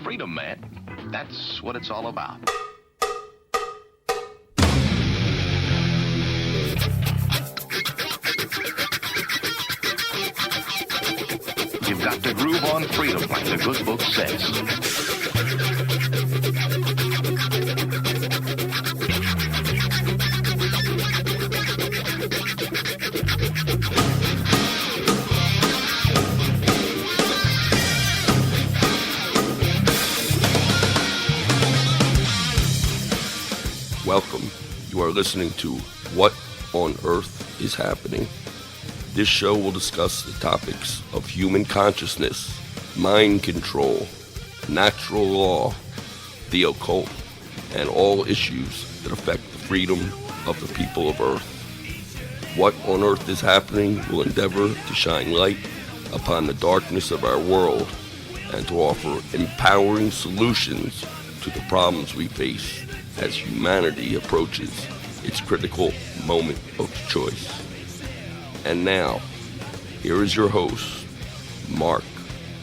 freedom, man. That's what it's all about. You've got to groove on freedom, like the good book says. Welcome. You are listening to What on Earth is Happening. This show will discuss the topics of human consciousness, mind control, natural law, the occult, and all issues that affect the freedom of the people of Earth. What on Earth is Happening will endeavor to shine light upon the darkness of our world and to offer empowering solutions to the problems we face as humanity approaches its critical moment of choice. And now, here is your host, Mark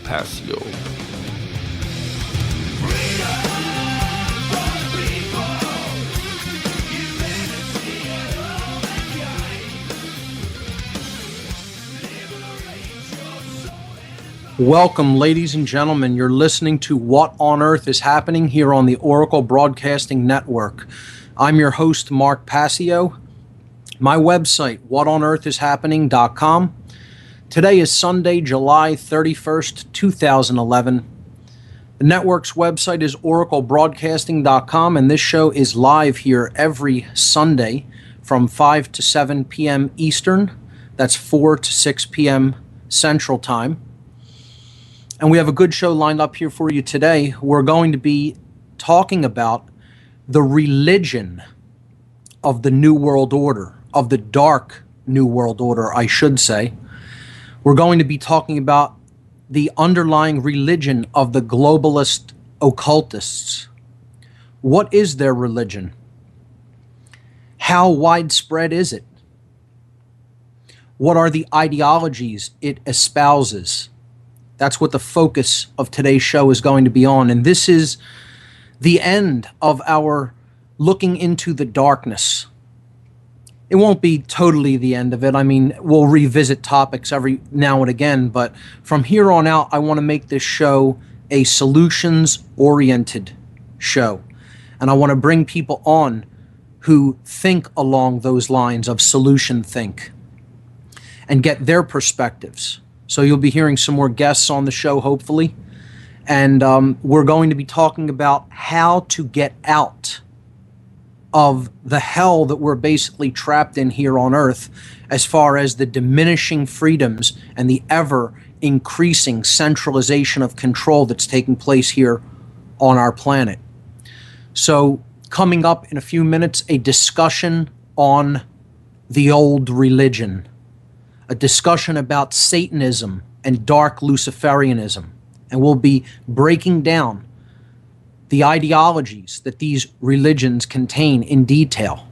Passio. Welcome, ladies and gentlemen. You're listening to What on Earth is Happening here on the Oracle Broadcasting Network. I'm your host, Mark Passio. My website, whatonearthishappening.com. Today is Sunday, July 31st, 2011. The network's website is oraclebroadcasting.com, and this show is live here every Sunday from 5 to 7 p.m. Eastern. That's 4 to 6 p.m. Central Time. And we have a good show lined up here for you today. We're going to be talking about the religion of the New World Order, of the dark New World Order, I should say. We're going to be talking about the underlying religion of the globalist occultists. What is their religion? How widespread is it? What are the ideologies it espouses? That's what the focus of today's show is going to be on. And this is the end of our looking into the darkness. It won't be totally the end of it. I mean, we'll revisit topics every now and again, but from here on out, I want to make this show a solutions-oriented show. And I want to bring people on who think along those lines of solution think and get their perspectives. So you'll be hearing some more guests on the show, hopefully. And we're going to be talking about how to get out of the hell that we're basically trapped in here on Earth as far as the diminishing freedoms and the ever-increasing centralization of control that's taking place here on our planet. So coming up in a few minutes, a discussion on the old religion. A discussion about Satanism and dark Luciferianism. And we'll be breaking down the ideologies that these religions contain in detail.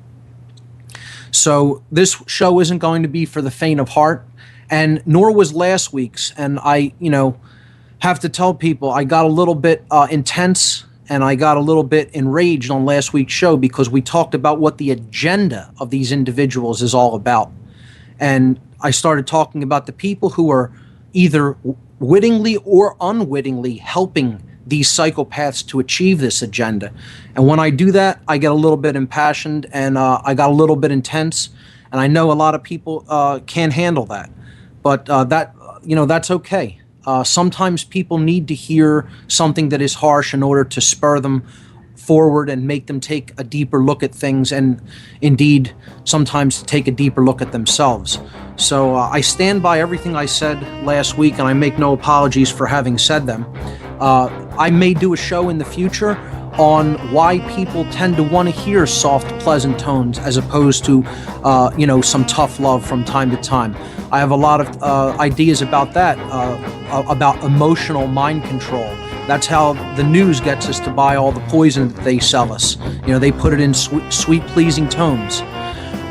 So this show isn't going to be for the faint of heart, and nor was last week's. And I, have to tell people I got a little bit intense and I got a little bit enraged on last week's show because we talked about what the agenda of these individuals is all about. And I started talking about the people who are either wittingly or unwittingly helping these psychopaths to achieve this agenda. And when I do that, I get a little bit impassioned and I got a little bit intense. And I know a lot of people can't handle that. But that's okay. Sometimes people need to hear something that is harsh in order to spur them forward and make them take a deeper look at things, and indeed sometimes take a deeper look at themselves. So I stand by everything I said last week, and I make no apologies for having said them. I may do a show in the future on why people tend to want to hear soft, pleasant tones as opposed to some tough love from time to time. I have a lot of ideas about that, about emotional mind control. That's how the news gets us to buy all the poison that they sell us. They put it in sweet, pleasing tones.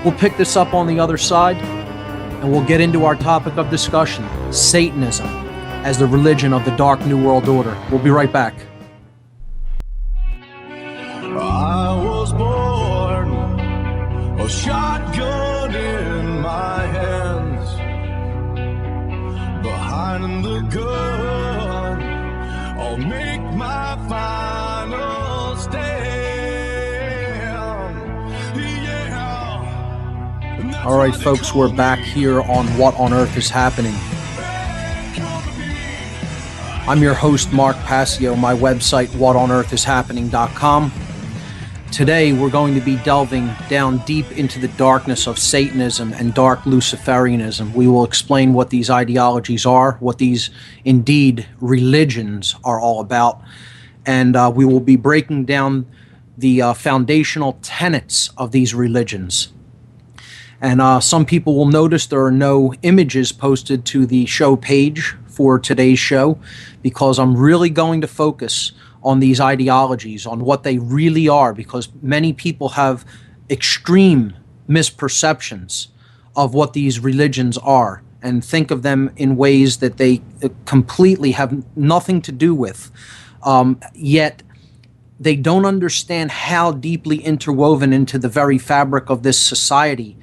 We'll pick this up on the other side, and we'll get into our topic of discussion, Satanism as the religion of the dark New World Order. We'll be right back. gun or make my final stand. Yeah. All right, folks, we're back here on What on Earth is Happening. I'm your host, Mark Passio. My website, whatonearthishappening.com. Today, we're going to be delving down deep into the darkness of Satanism and dark Luciferianism. We will explain what these ideologies are, what these, indeed, religions are all about, and we will be breaking down the foundational tenets of these religions. And some people will notice there are no images posted to the show page for today's show, because I'm really going to focus on these ideologies, on what they really are, because many people have extreme misperceptions of what these religions are and think of them in ways that they completely have nothing to do with. Yet they don't understand how deeply interwoven into the very fabric of this society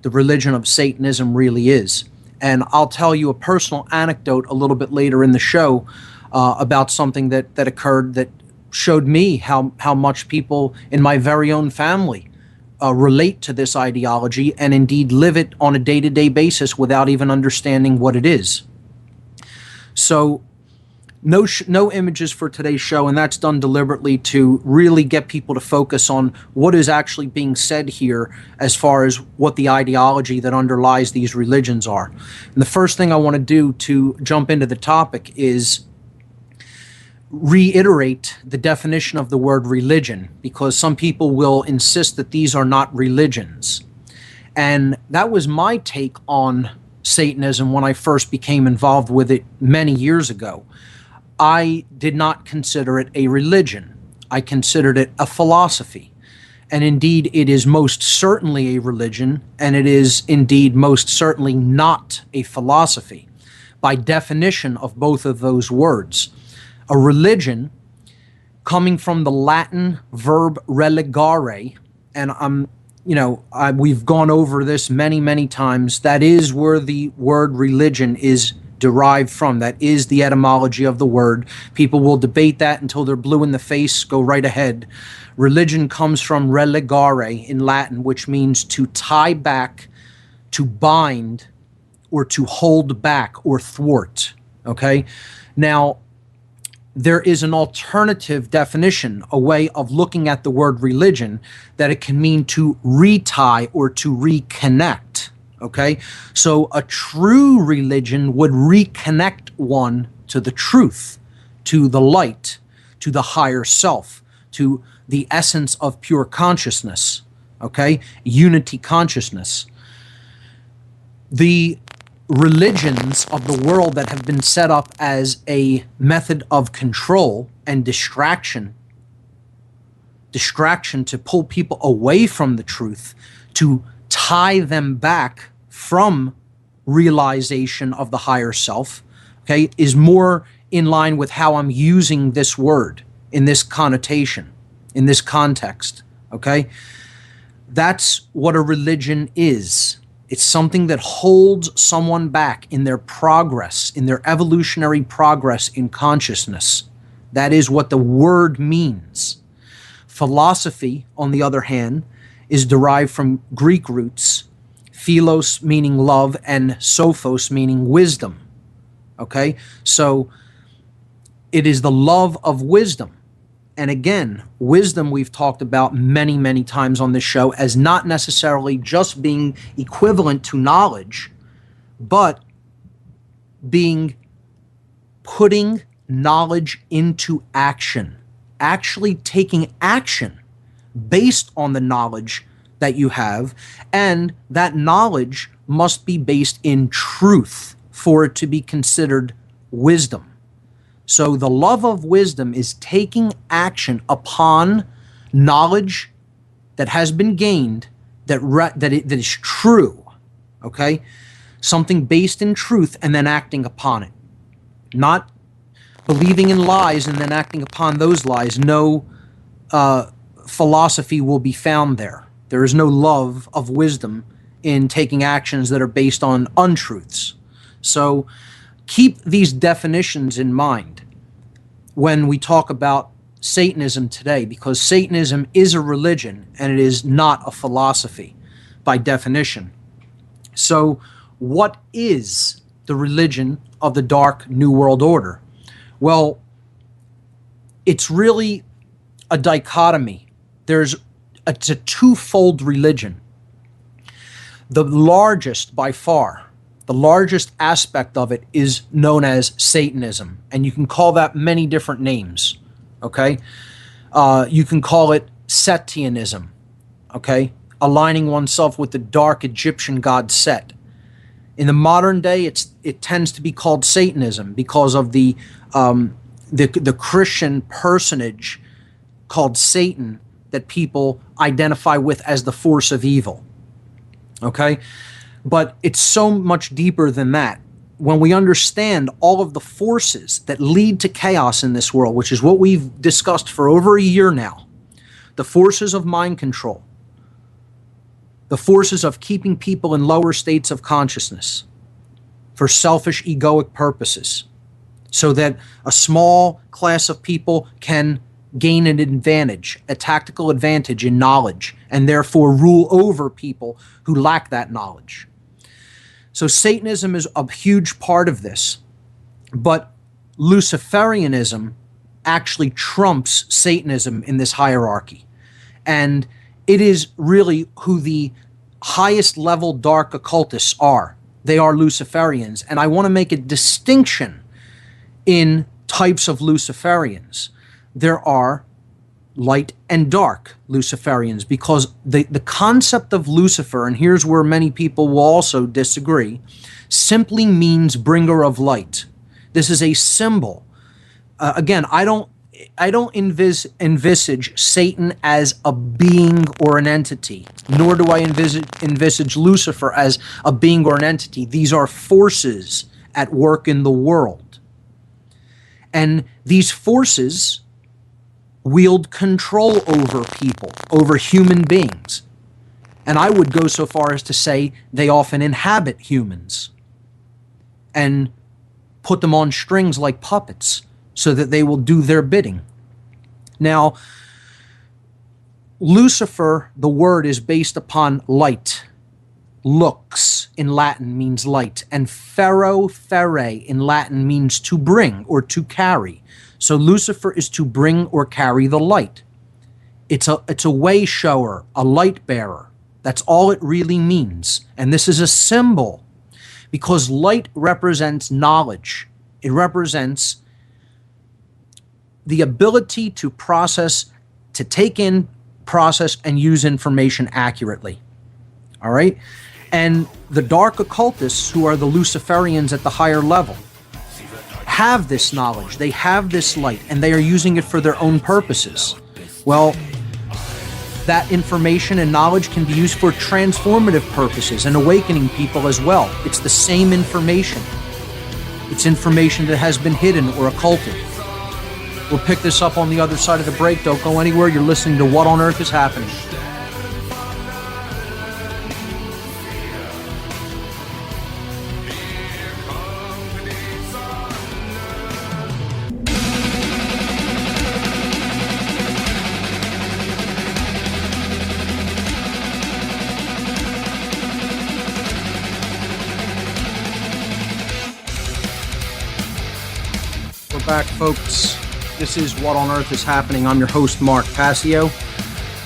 the religion of Satanism really is. And I'll tell you a personal anecdote a little bit later in the show about something that occurred that showed me how much people in my very own family relate to this ideology and indeed live it on a day-to-day basis without even understanding what it is. So no images for today's show, and that's done deliberately to really get people to focus on what is actually being said here as far as what the ideology that underlies these religions are. And the first thing I want to do to jump into the topic is reiterate the definition of the word religion, because some people will insist that these are not religions. And that was my take on Satanism when I first became involved with it many years ago. I did not consider it a religion. I considered it a philosophy. And indeed, it is most certainly a religion, and it is indeed most certainly not a philosophy, by definition of both of those words. A religion, coming from the Latin verb religare, and we've gone over this many times, that is where the word religion is derived from. That is the etymology of the word. People will debate that until they're blue in the face. Go right ahead. Religion comes from religare in Latin, which means to tie back, to bind, or to hold back or thwart. Okay? Now, there is an alternative definition, a way of looking at the word religion, that it can mean to retie or to reconnect. Okay, so a true religion would reconnect one to the truth, to the light, to the higher self, to the essence of pure consciousness. Okay, unity consciousness. The religions of the world that have been set up as a method of control and distraction to pull people away from the truth, to tie them back from realization of the higher self, okay, is more in line with how I'm using this word in this connotation, in this context, okay? That's what a religion is. It's something that holds someone back in their progress, in their evolutionary progress in consciousness. That is what the word means. Philosophy, on the other hand, is derived from Greek roots, philos meaning love and sophos meaning wisdom. Okay? So it is the love of wisdom. And again, wisdom we've talked about many times on this show as not necessarily just being equivalent to knowledge, but being putting knowledge into action, actually taking action based on the knowledge that you have, and that knowledge must be based in truth for it to be considered wisdom. So the love of wisdom is taking action upon knowledge that has been gained, that is true, okay? Something based in truth and then acting upon it. Not believing in lies and then acting upon those lies. No philosophy will be found there. There is no love of wisdom in taking actions that are based on untruths. So keep these definitions in mind when we talk about Satanism today, because Satanism is a religion and it is not a philosophy by definition. So what is the religion of the Dark New World Order? Well, it's really a dichotomy. It's a twofold religion. The largest, by far, the largest aspect of it is known as Satanism, and you can call that many different names, okay? You can call it Setianism, okay? Aligning oneself with the dark Egyptian god Set. In the modern day, it tends to be called Satanism because of the Christian personage called Satan that people identify with as the force of evil. Okay? But it's so much deeper than that. When we understand all of the forces that lead to chaos in this world, which is what we've discussed for over a year now, the forces of mind control, the forces of keeping people in lower states of consciousness for selfish, egoic purposes, so that a small class of people can gain an advantage, a tactical advantage in knowledge, and therefore rule over people who lack that knowledge. So Satanism is a huge part of this, but Luciferianism actually trumps Satanism in this hierarchy. And it is really who the highest level dark occultists are. They are Luciferians. And I want to make a distinction in types of Luciferians. There are light and dark Luciferians, because the concept of Lucifer, and here's where many people will also disagree, simply means bringer of light. This is a symbol. Again, I don't envisage Satan as a being or an entity, nor do I envisage Lucifer as a being or an entity. These are forces at work in the world. And these forces wield control over people, over human beings. And I would go so far as to say they often inhabit humans and put them on strings like puppets so that they will do their bidding. Now, Lucifer, the word, is based upon light. Lux in Latin means light, and ferro, in Latin means to bring or to carry. So Lucifer is to bring or carry the light. It's a way shower, a light bearer. That's all it really means. And this is a symbol because light represents knowledge. It represents the ability to process, to take in, process, and use information accurately. All right? And the dark occultists, who are the Luciferians at the higher level, have this knowledge, they have this light, and they are using it for their own purposes. Well, that information and knowledge can be used for transformative purposes and awakening people as well. It's the same information. It's information that has been hidden or occulted. We'll pick this up on the other side of the break. Don't go anywhere. You're listening to What on Earth is Happening. We're back, folks. This is What on Earth is Happening. I'm your host, Mark Passio.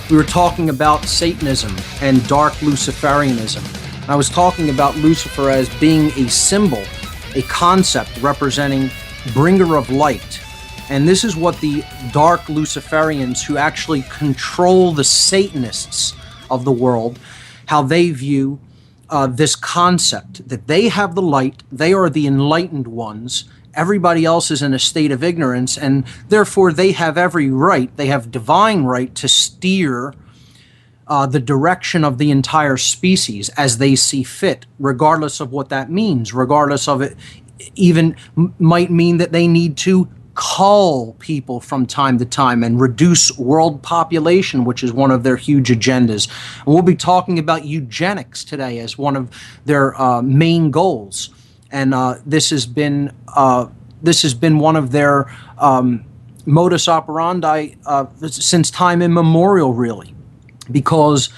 We were talking about Satanism and dark Luciferianism. I was talking about Lucifer as being a symbol, a concept representing bringer of light. And this is what the dark Luciferians, who actually control the Satanists of the world, how they view this concept, that they have the light, they are the enlightened ones, everybody else is in a state of ignorance, and therefore they have every right, they have divine right to steer the direction of the entire species as they see fit, regardless of what that means, regardless of it even might mean that they need to cull people from time to time and reduce world population, which is one of their huge agendas. And we'll be talking about eugenics today as one of their main goals. and this has been one of their modus operandi since time immemorial, really, because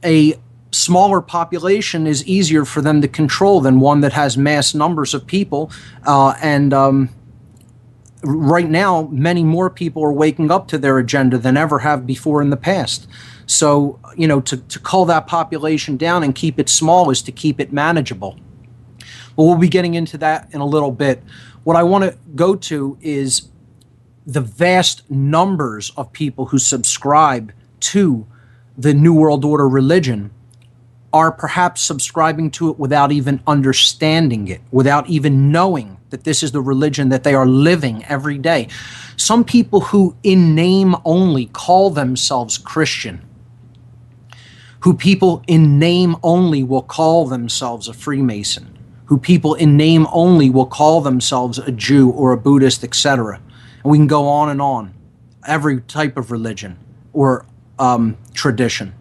a smaller population is easier for them to control than one that has mass numbers of people. Right now, many more people are waking up to their agenda than ever have before in the past. So, to cull that population down and keep it small is to keep it manageable. Well, we'll be getting into that in a little bit. What I want to go to is the vast numbers of people who subscribe to the New World Order religion are perhaps subscribing to it without even understanding it, without even knowing that this is the religion that they are living every day. Some people who in name only call themselves Christian, who people in name only will call themselves a Freemason, who people in name only will call themselves a Jew or a Buddhist, etc. And we can go on and on. Every type of religion or tradition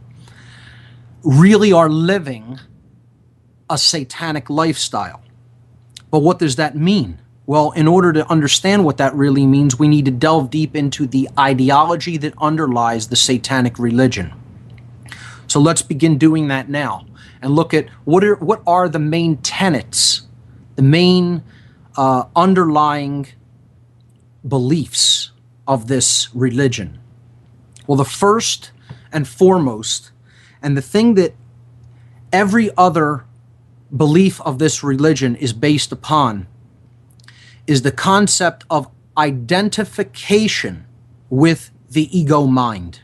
really are living a satanic lifestyle. But what does that mean? Well, in order to understand what that really means, we need to delve deep into the ideology that underlies the satanic religion. So let's begin doing that now and look at what are the main tenets, the main underlying beliefs of this religion. Well, the first and foremost, and the thing that every other belief of this religion is based upon, is the concept of identification with the ego mind.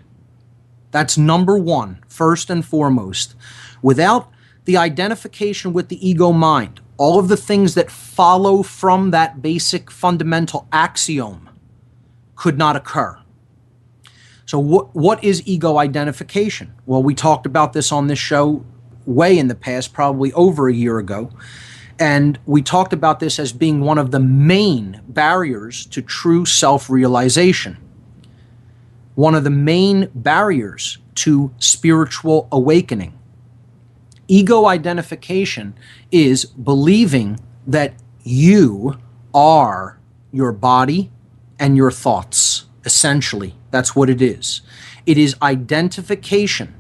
That's number one, first and foremost. Without the identification with the ego mind, all of the things that follow from that basic fundamental axiom could not occur. So what is ego identification? Well, we talked about this on this show way in the past, probably over a year ago. And we talked about this as being one of the main barriers to true self-realization. One of the main barriers to spiritual awakening. Ego identification is believing that you are your body and your thoughts. Essentially, that's what it is. It is identification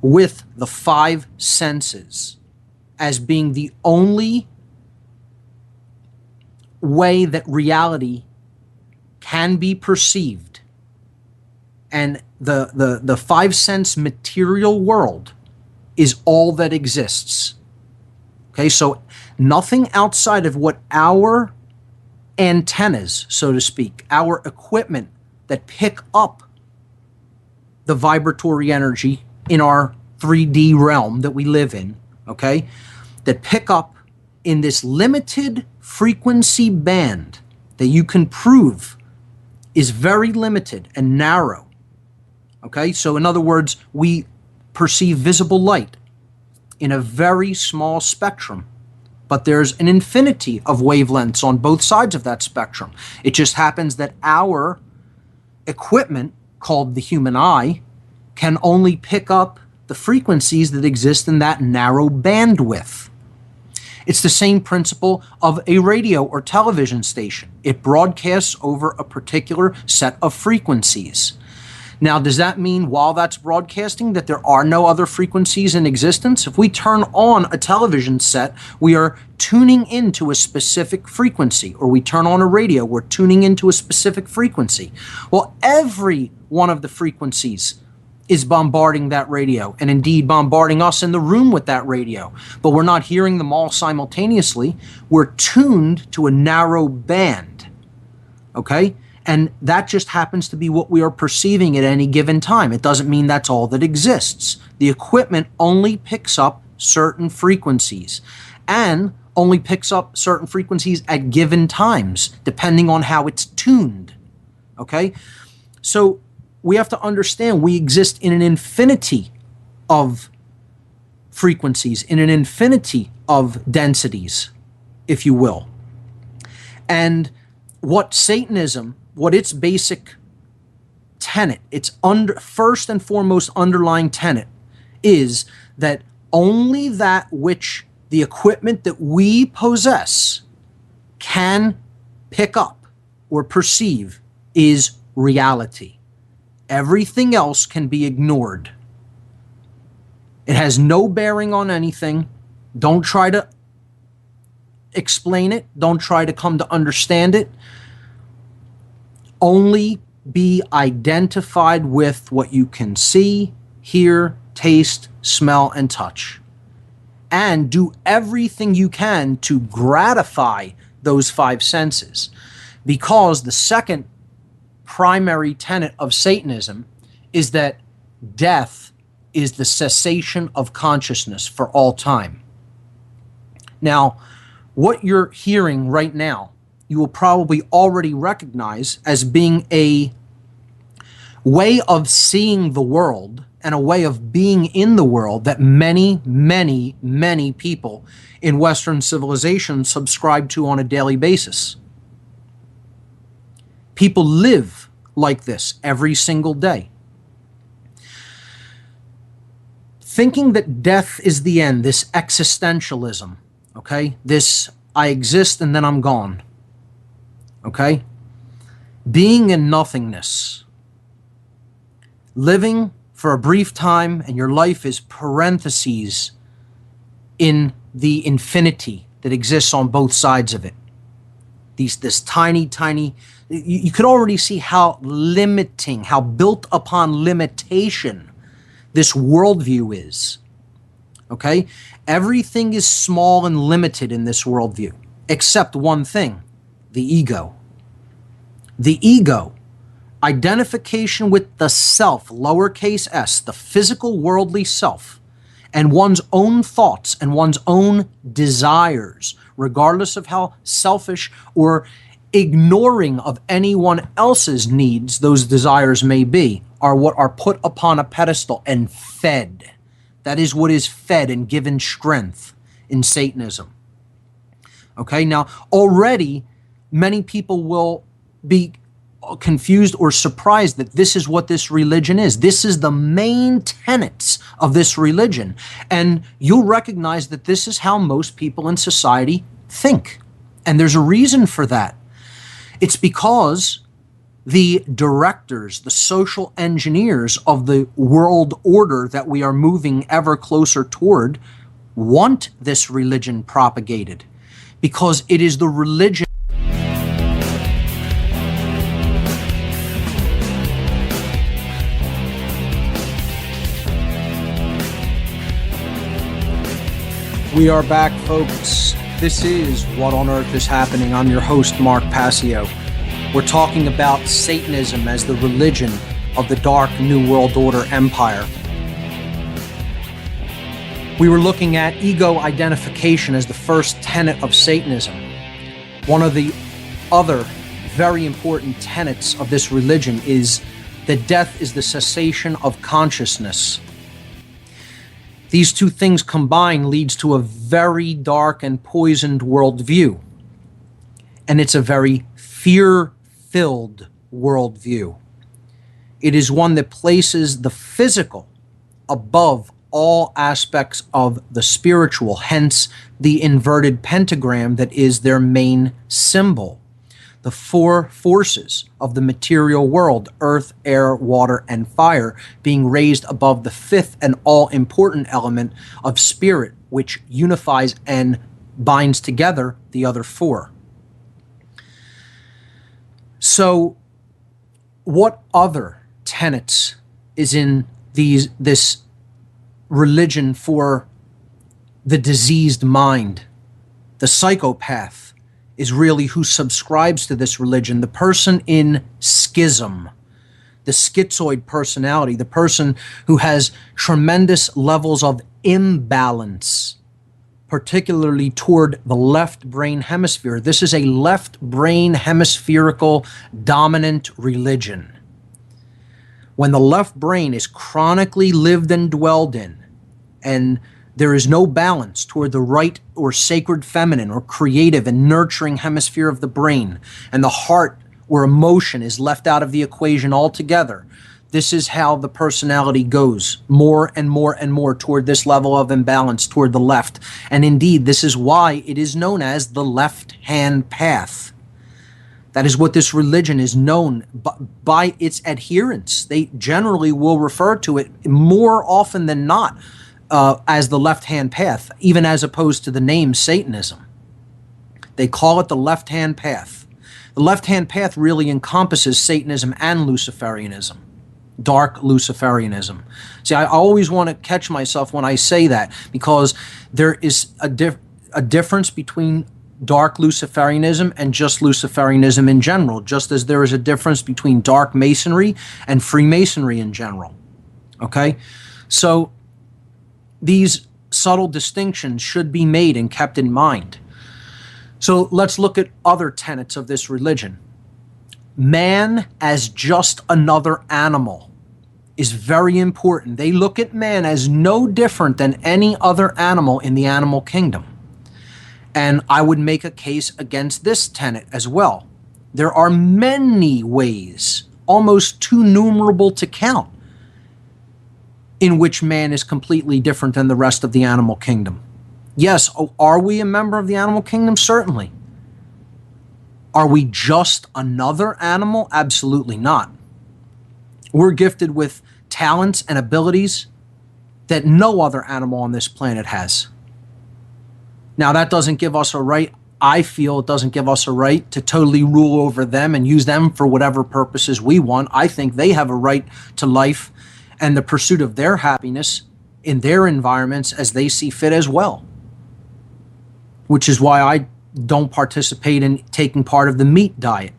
with the five senses as being the only way that reality can be perceived. And the five sense material world is all that exists. Okay, so nothing outside of what our antennas, so to speak, our equipment that pick up the vibratory energy in our 3D realm that we live in, okay, that pick up in this limited frequency band that you can prove is very limited and narrow. Okay, so in other words, we perceive visible light in a very small spectrum, but there's an infinity of wavelengths on both sides of that spectrum. It just happens that our equipment, called the human eye, can only pick up the frequencies that exist in that narrow bandwidth. It's the same principle of a radio or television station. It broadcasts over a particular set of frequencies. Now, does that mean while that's broadcasting that there are no other frequencies in existence? If we turn on a television set, we are tuning into a specific frequency, or we turn on a radio, we're tuning into a specific frequency. Well, every one of the frequencies is bombarding that radio, and indeed bombarding us in the room with that radio. But we're not hearing them all simultaneously. We're tuned to a narrow band, okay? And that just happens to be what we are perceiving at any given time. It doesn't mean that's all that exists. The equipment only picks up certain frequencies and only picks up certain frequencies at given times, depending on how it's tuned, okay? So we have to understand we exist in an infinity of frequencies, in an infinity of densities, if you will. And what Satanism, what its basic tenet, its first and foremost underlying tenet, is that only that which the equipment that we possess can pick up or perceive is reality. Everything else can be ignored. It has no bearing on anything. Don't try to explain it. Don't try to come to understand it. Only be identified with what you can see, hear, taste, smell, and touch. And do everything you can to gratify those five senses. Because the second primary tenet of Satanism is that death is the cessation of consciousness for all time. Now, what you're hearing right now, you will probably already recognize as being a way of seeing the world and a way of being in the world that many, many, many people in Western civilization subscribe to on a daily basis. People live like this every single day. Thinking that death is the end, this existentialism, okay? This I exist and then I'm gone, okay? Being in nothingness, living for a brief time, and your life is parentheses in the infinity that exists on both sides of it. This tiny, you could already see how limiting, how built upon limitation this worldview is. Okay? Everything is small and limited in this worldview, except one thing, the ego. The ego, identification with the self, lowercase s, the physical worldly self, and one's own thoughts and one's own desires, regardless of how selfish or ignoring of anyone else's needs those desires may be, are what are put upon a pedestal and fed. That is what is fed and given strength in Satanism. Okay, now already many people will be confused or surprised that this is what this religion is. This is the main tenets of this religion. And you'll recognize that this is how most people in society think. And there's a reason for that. It's because the directors, the social engineers of the world order that we are moving ever closer toward want this religion propagated, because it is the religion We are back, folks. This is What on Earth is Happening. I'm your host, Mark Passio. We're talking about Satanism as the religion of the dark New World Order empire. We were looking at ego identification as the first tenet of Satanism. One of the other very important tenets of this religion is that death is the cessation of consciousness. These two things combined leads to a very dark and poisoned worldview. And it's a very fear-filled worldview. It is one that places the physical above all aspects of the spiritual, hence the inverted pentagram that is their main symbol. The four forces of the material world, earth, air, water, and fire, being raised above the fifth and all-important element of spirit, which unifies and binds together the other four. So, what other tenets is in this religion for the diseased mind? The psychopath is really who subscribes to this religion, the person in schism, the schizoid personality, the person who has tremendous levels of imbalance, particularly toward the left brain hemisphere. This is a left brain hemispherical dominant religion. When the left brain is chronically lived and dwelled in, and there is no balance toward the right or sacred feminine or creative and nurturing hemisphere of the brain, and the heart or emotion is left out of the equation altogether, this is how the personality goes more and more and more toward this level of imbalance toward the left. And indeed, this is why it is known as the left-hand path. That is what this religion is known by its adherents. They generally will refer to it more often than not as the left-hand path, even as opposed to the name Satanism. They call it the left-hand path. The left-hand path really encompasses Satanism and Luciferianism. Dark Luciferianism. See, I always want to catch myself when I say that, because there is a difference between dark Luciferianism and just Luciferianism in general, just as there is a difference between dark Masonry and Freemasonry in general. Okay? So these subtle distinctions should be made and kept in mind. So let's look at other tenets of this religion. Man as just another animal is very important. They look at man as no different than any other animal in the animal kingdom. And I would make a case against this tenet as well. There are many ways, almost too numerable to count, in which man is completely different than the rest of the animal kingdom. Yes, are we a member of the animal kingdom? Certainly. Are we just another animal? Absolutely not. We're gifted with talents and abilities that no other animal on this planet has. Now, that doesn't give us a right, I feel it doesn't give us a right to totally rule over them and use them for whatever purposes we want. I think they have a right to life and the pursuit of their happiness in their environments as they see fit as well. Which is why I don't participate in taking part of the meat diet.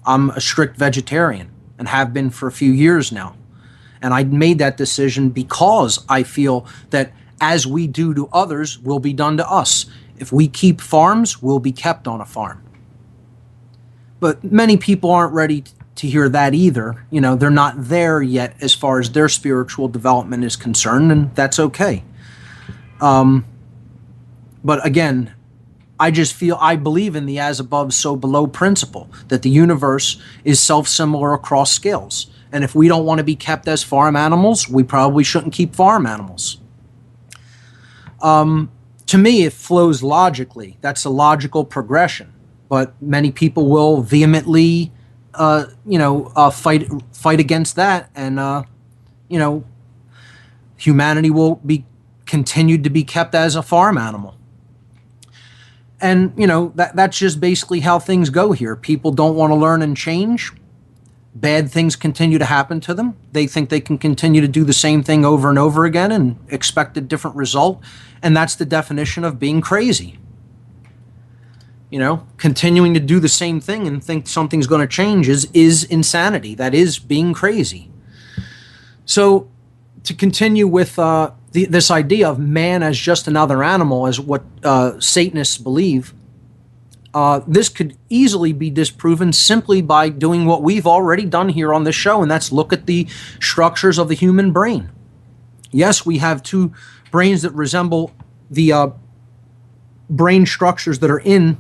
I'm a strict vegetarian and have been for a few years now. And I made that decision because I feel that as we do to others will be done to us. If we keep farms, we'll be kept on a farm. But many people aren't ready to hear that either. You know, they're not there yet as far as their spiritual development is concerned, and that's okay. But again, I believe in the as above, so below principle, that the universe is self-similar across scales. And if we don't want to be kept as farm animals, we probably shouldn't keep farm animals. To me, it flows logically. That's a logical progression. But many people will vehemently, fight against that, and humanity will be continued to be kept as a farm animal. And that's just basically how things go here. People don't want to learn and change. Bad things continue to happen to them. They think they can continue to do the same thing over and over again and expect a different result. And that's the definition of being crazy. Continuing to do the same thing and think something's going to change is insanity. That is being crazy. So to continue with this idea of man as just another animal, as what Satanists believe, this could easily be disproven simply by doing what we've already done here on this show, and that's look at the structures of the human brain. Yes, we have two brains that resemble the brain structures that are in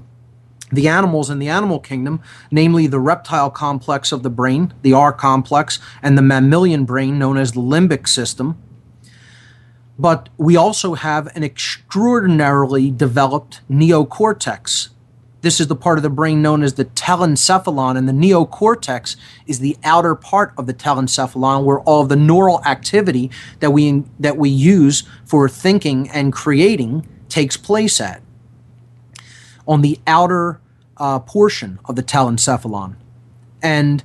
the animals in the animal kingdom, namely the reptile complex of the brain, the R complex, and the mammalian brain known as the limbic system. But we also have an extraordinarily developed neocortex. This is the part of the brain known as the telencephalon, and the neocortex is the outer part of the telencephalon where all of the neural activity that we use for thinking and creating takes place at. On the outer portion of the telencephalon. And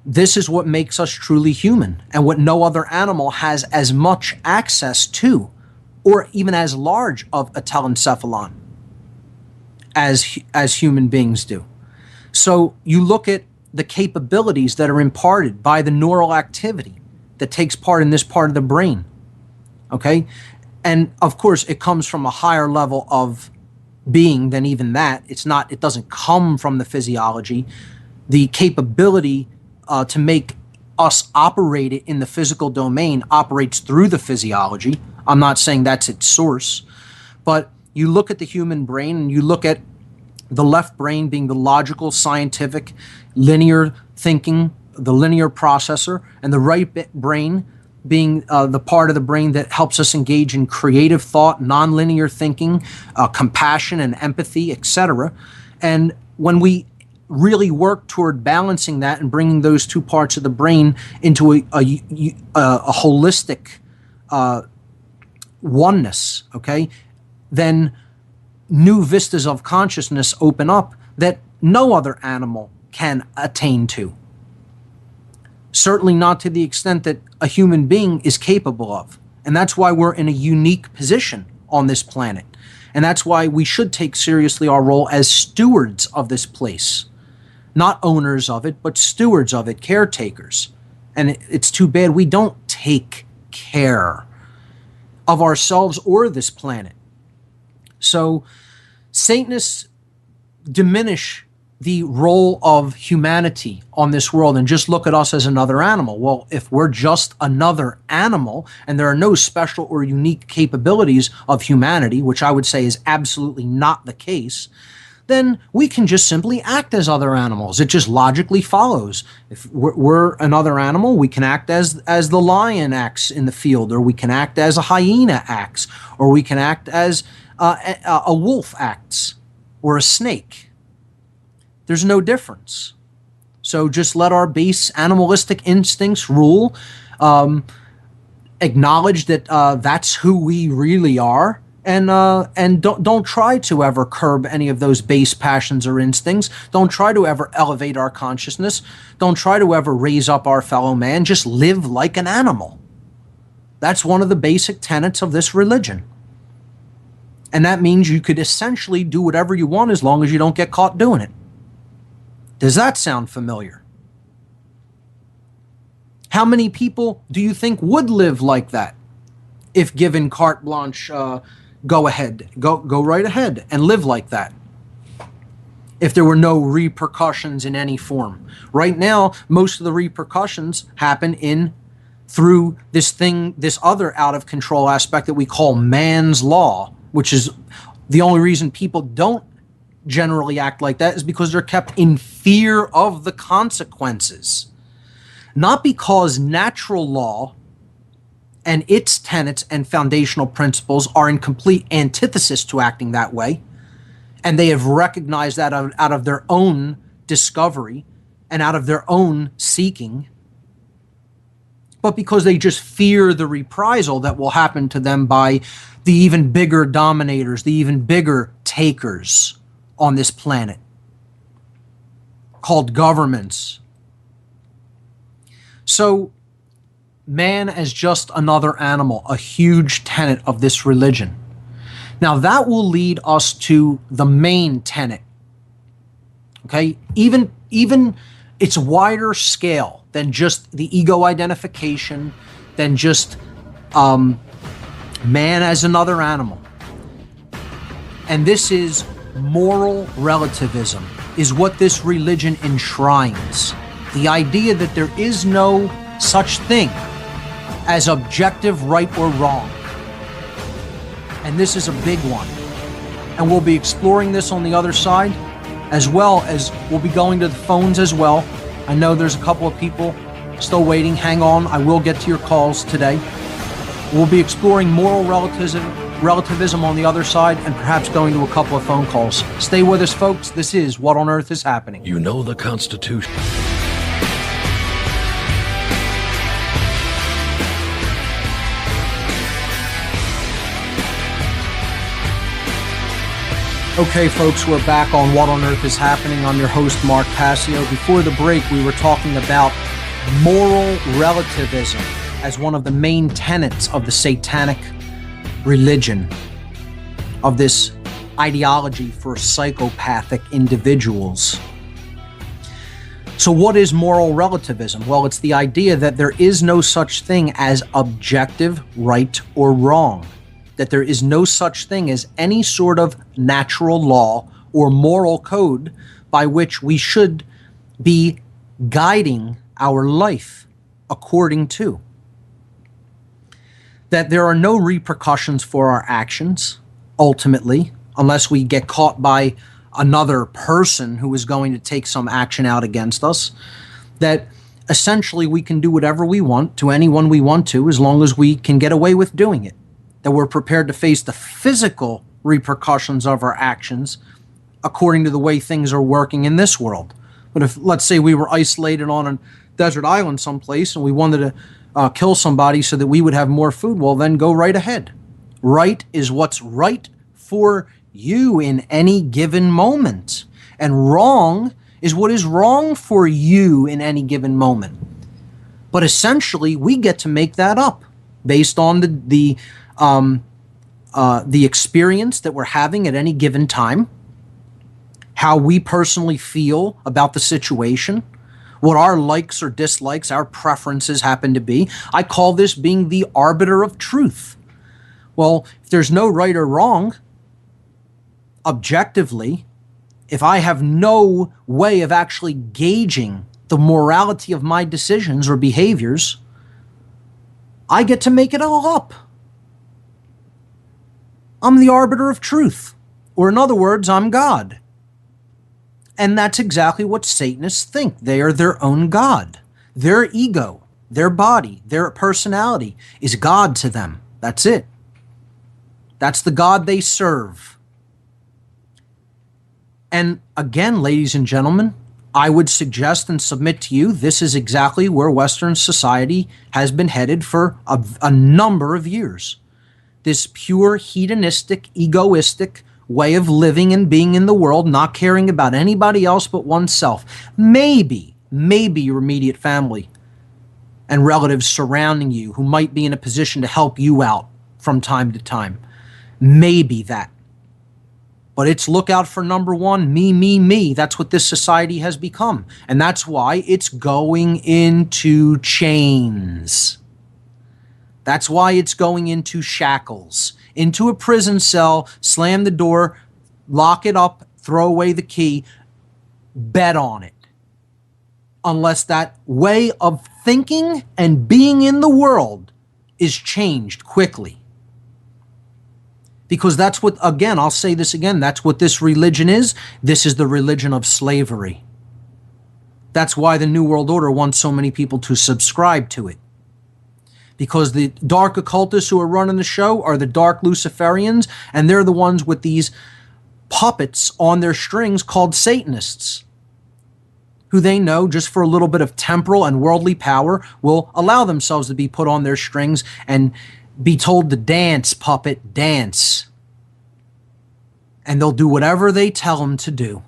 this is what makes us truly human, and what no other animal has as much access to, or even as large of a telencephalon as human beings do. So you look at the capabilities that are imparted by the neural activity that takes part in this part of the brain. Okay? And of course, it comes from a higher level of being than even that. It doesn't come from the physiology. The capability to make us operate it in the physical domain operates through the physiology. I'm not saying that's its source, but you look at the human brain and you look at the left brain being the logical, scientific, linear thinking the linear processor, and the brain being the part of the brain that helps us engage in creative thought, nonlinear thinking, compassion and empathy, etc. And when we really work toward balancing that and bringing those two parts of the brain into a holistic oneness, okay, then new vistas of consciousness open up that no other animal can attain to. Certainly not to the extent that a human being is capable of. And that's why we're in a unique position on this planet. And that's why we should take seriously our role as stewards of this place. Not owners of it, but stewards of it, caretakers. And it's too bad we don't take care of ourselves or this planet. So Satanists diminish the role of humanity on this world and just look at us as another animal. Well, if we're just another animal and there are no special or unique capabilities of humanity, which I would say is absolutely not the case, then we can just simply act as other animals. It just logically follows. If we're another animal, we can act as the lion acts in the field, or we can act as a hyena acts, or we can act as a wolf acts, or a snake. There's no difference. So just let our base animalistic instincts rule. Acknowledge that that's who we really are, and don't try to ever curb any of those base passions or instincts. Don't try to ever elevate our consciousness. Don't try to ever raise up our fellow man. Just live like an animal. That's one of the basic tenets of this religion. And that means you could essentially do whatever you want as long as you don't get caught doing it. Does that sound familiar? How many people do you think would live like that if given carte blanche? Go ahead, go right ahead and live like that, if there were no repercussions in any form. Right now, most of the repercussions happen through this other out of control aspect that we call man's law, which is the only reason people don't generally act like that is because they're kept in fear of the consequences. Not because natural law and its tenets and foundational principles are in complete antithesis to acting that way, and they have recognized that out of their own discovery and out of their own seeking, but because they just fear the reprisal that will happen to them by the even bigger dominators, the even bigger takers on this planet, called governments. So man as just another animal, a huge tenet of this religion. Now that will lead us to the main tenet. Okay, even it's wider scale than just the ego identification, than just man as another animal. And this is moral relativism, is what this religion enshrines. The idea that there is no such thing as objective right or wrong. And this is a big one. And we'll be exploring this on the other side, as well as we'll be going to the phones as well. I know there's a couple of people still waiting. Hang on, I will get to your calls today. We'll be exploring moral relativism on the other side, and perhaps going to a couple of phone calls. Stay with us, folks. This is What on Earth is Happening. You know the Constitution. Okay, folks, we're back on What on Earth is Happening. I'm your host, Mark Passio. Before the break, we were talking about moral relativism as one of the main tenets of the satanic religion, of this ideology for psychopathic individuals. So what is moral relativism? Well, it's the idea that there is no such thing as objective right or wrong, that there is no such thing as any sort of natural law or moral code by which we should be guiding our life according to. That there are no repercussions for our actions, ultimately, unless we get caught by another person who is going to take some action out against us. That essentially we can do whatever we want to anyone we want to as long as we can get away with doing it, that we're prepared to face the physical repercussions of our actions according to the way things are working in this world. But if, let's say, we were isolated on a desert island someplace and we wanted to kill somebody so that we would have more food, well, then go right ahead. Right is what's right for you in any given moment, and wrong is what is wrong for you in any given moment. But essentially, we get to make that up based on the experience that we're having at any given time, how we personally feel about the situation, what our likes or dislikes, our preferences happen to be. I call this being the arbiter of truth. Well, if there's no right or wrong, objectively, if I have no way of actually gauging the morality of my decisions or behaviors, I get to make it all up. I'm the arbiter of truth. Or in other words, I'm God. And that's exactly what Satanists think. They are their own God. Their ego, their body, their personality is God to them. That's it. That's the God they serve. And again, ladies and gentlemen, I would suggest and submit to you, this is exactly where Western society has been headed for a number of years. This pure hedonistic, egoistic way of living and being in the world, not caring about anybody else but oneself. Maybe your immediate family and relatives surrounding you who might be in a position to help you out from time to time. Maybe that. But it's look out for number one, me. That's what this society has become. And that's why it's going into chains. That's why it's going into shackles, into a prison cell, slam the door, lock it up, throw away the key, bet on it. Unless that way of thinking and being in the world is changed quickly. Because that's what, again, I'll say this again, that's what this religion is. This is the religion of slavery. That's why the New World Order wants so many people to subscribe to it. Because the dark occultists who are running the show are the dark Luciferians, and they're the ones with these puppets on their strings called Satanists, who they know just for a little bit of temporal and worldly power will allow themselves to be put on their strings and be told to dance, puppet, dance. And they'll do whatever they tell them to do.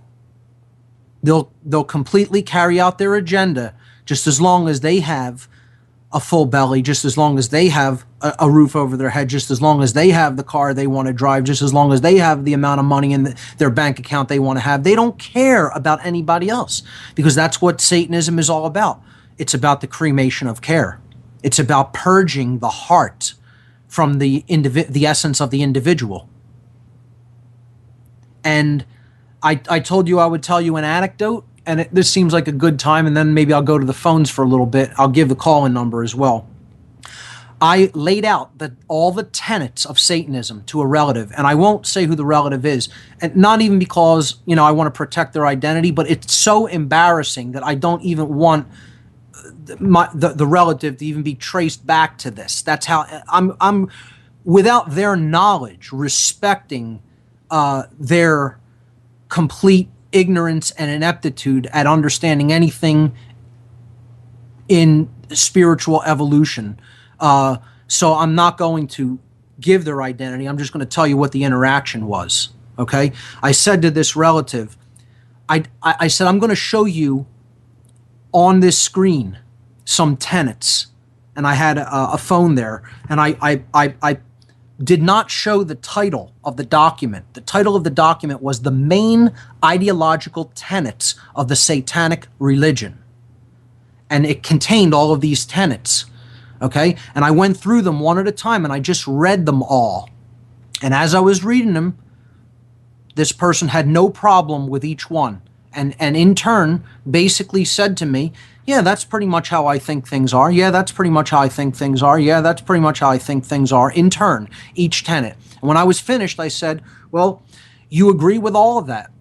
They'll completely carry out their agenda just as long as they have a full belly, just as long as they have a roof over their head, just as long as they have the car they want to drive, just as long as they have the amount of money in their bank account they want to have. They don't care about anybody else, because that's what Satanism is all about. It's about the cremation of care. It's about purging the heart from the essence of the individual. And I told you I would tell you an anecdote, and this seems like a good time, and then maybe I'll go to the phones for a little bit. I'll give the call-in number as well. I laid out all the tenets of Satanism to a relative, and I won't say who the relative is, and not even because, I want to protect their identity, but it's so embarrassing that I don't even want the relative to even be traced back to this. That's how I'm without their knowledge, respecting their complete ignorance and ineptitude at understanding anything in spiritual evolution. So I'm not going to give their identity. I'm just going to tell you what the interaction was. Okay? I said to this relative, I said, I'm going to show you on this screen some tenets. And I had a phone there, and I did not show the title of the document. The title of the document was The Main Ideological Tenets of the Satanic Religion. And it contained all of these tenets, okay? And I went through them one at a time, and I just read them all. And as I was reading them, this person had no problem with each one. And in turn, basically said to me, yeah, that's pretty much how I think things are. Yeah, that's pretty much how I think things are. Yeah, that's pretty much how I think things are, in turn, each tenet. And when I was finished, I said, well, you agree with all of that.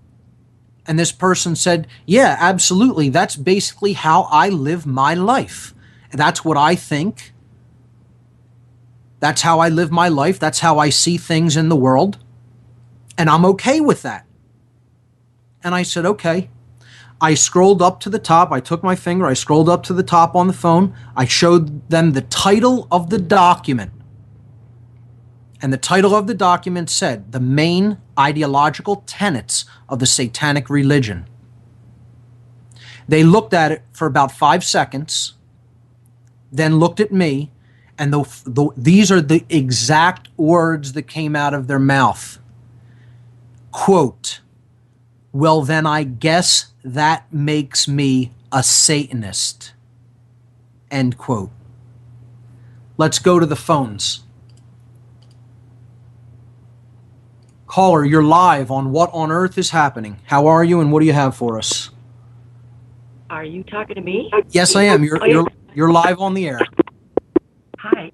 And this person said, yeah, absolutely. That's basically how I live my life. That's what I think. That's how I live my life. That's how I see things in the world. And I'm okay with that. And I said, okay. I scrolled up to the top. I took my finger. I scrolled up to the top on the phone. I showed them the title of the document. And the title of the document said, The Main Ideological Tenets of the Satanic Religion. They looked at it for about 5 seconds, then looked at me, and these are the exact words that came out of their mouth. Quote, well, then I guess that makes me a Satanist. End quote. Let's go to the phones. Caller, you're live on What on Earth is Happening. How are you and what do you have for us? Are you talking to me? Yes, I am. You're live on the air. Hi.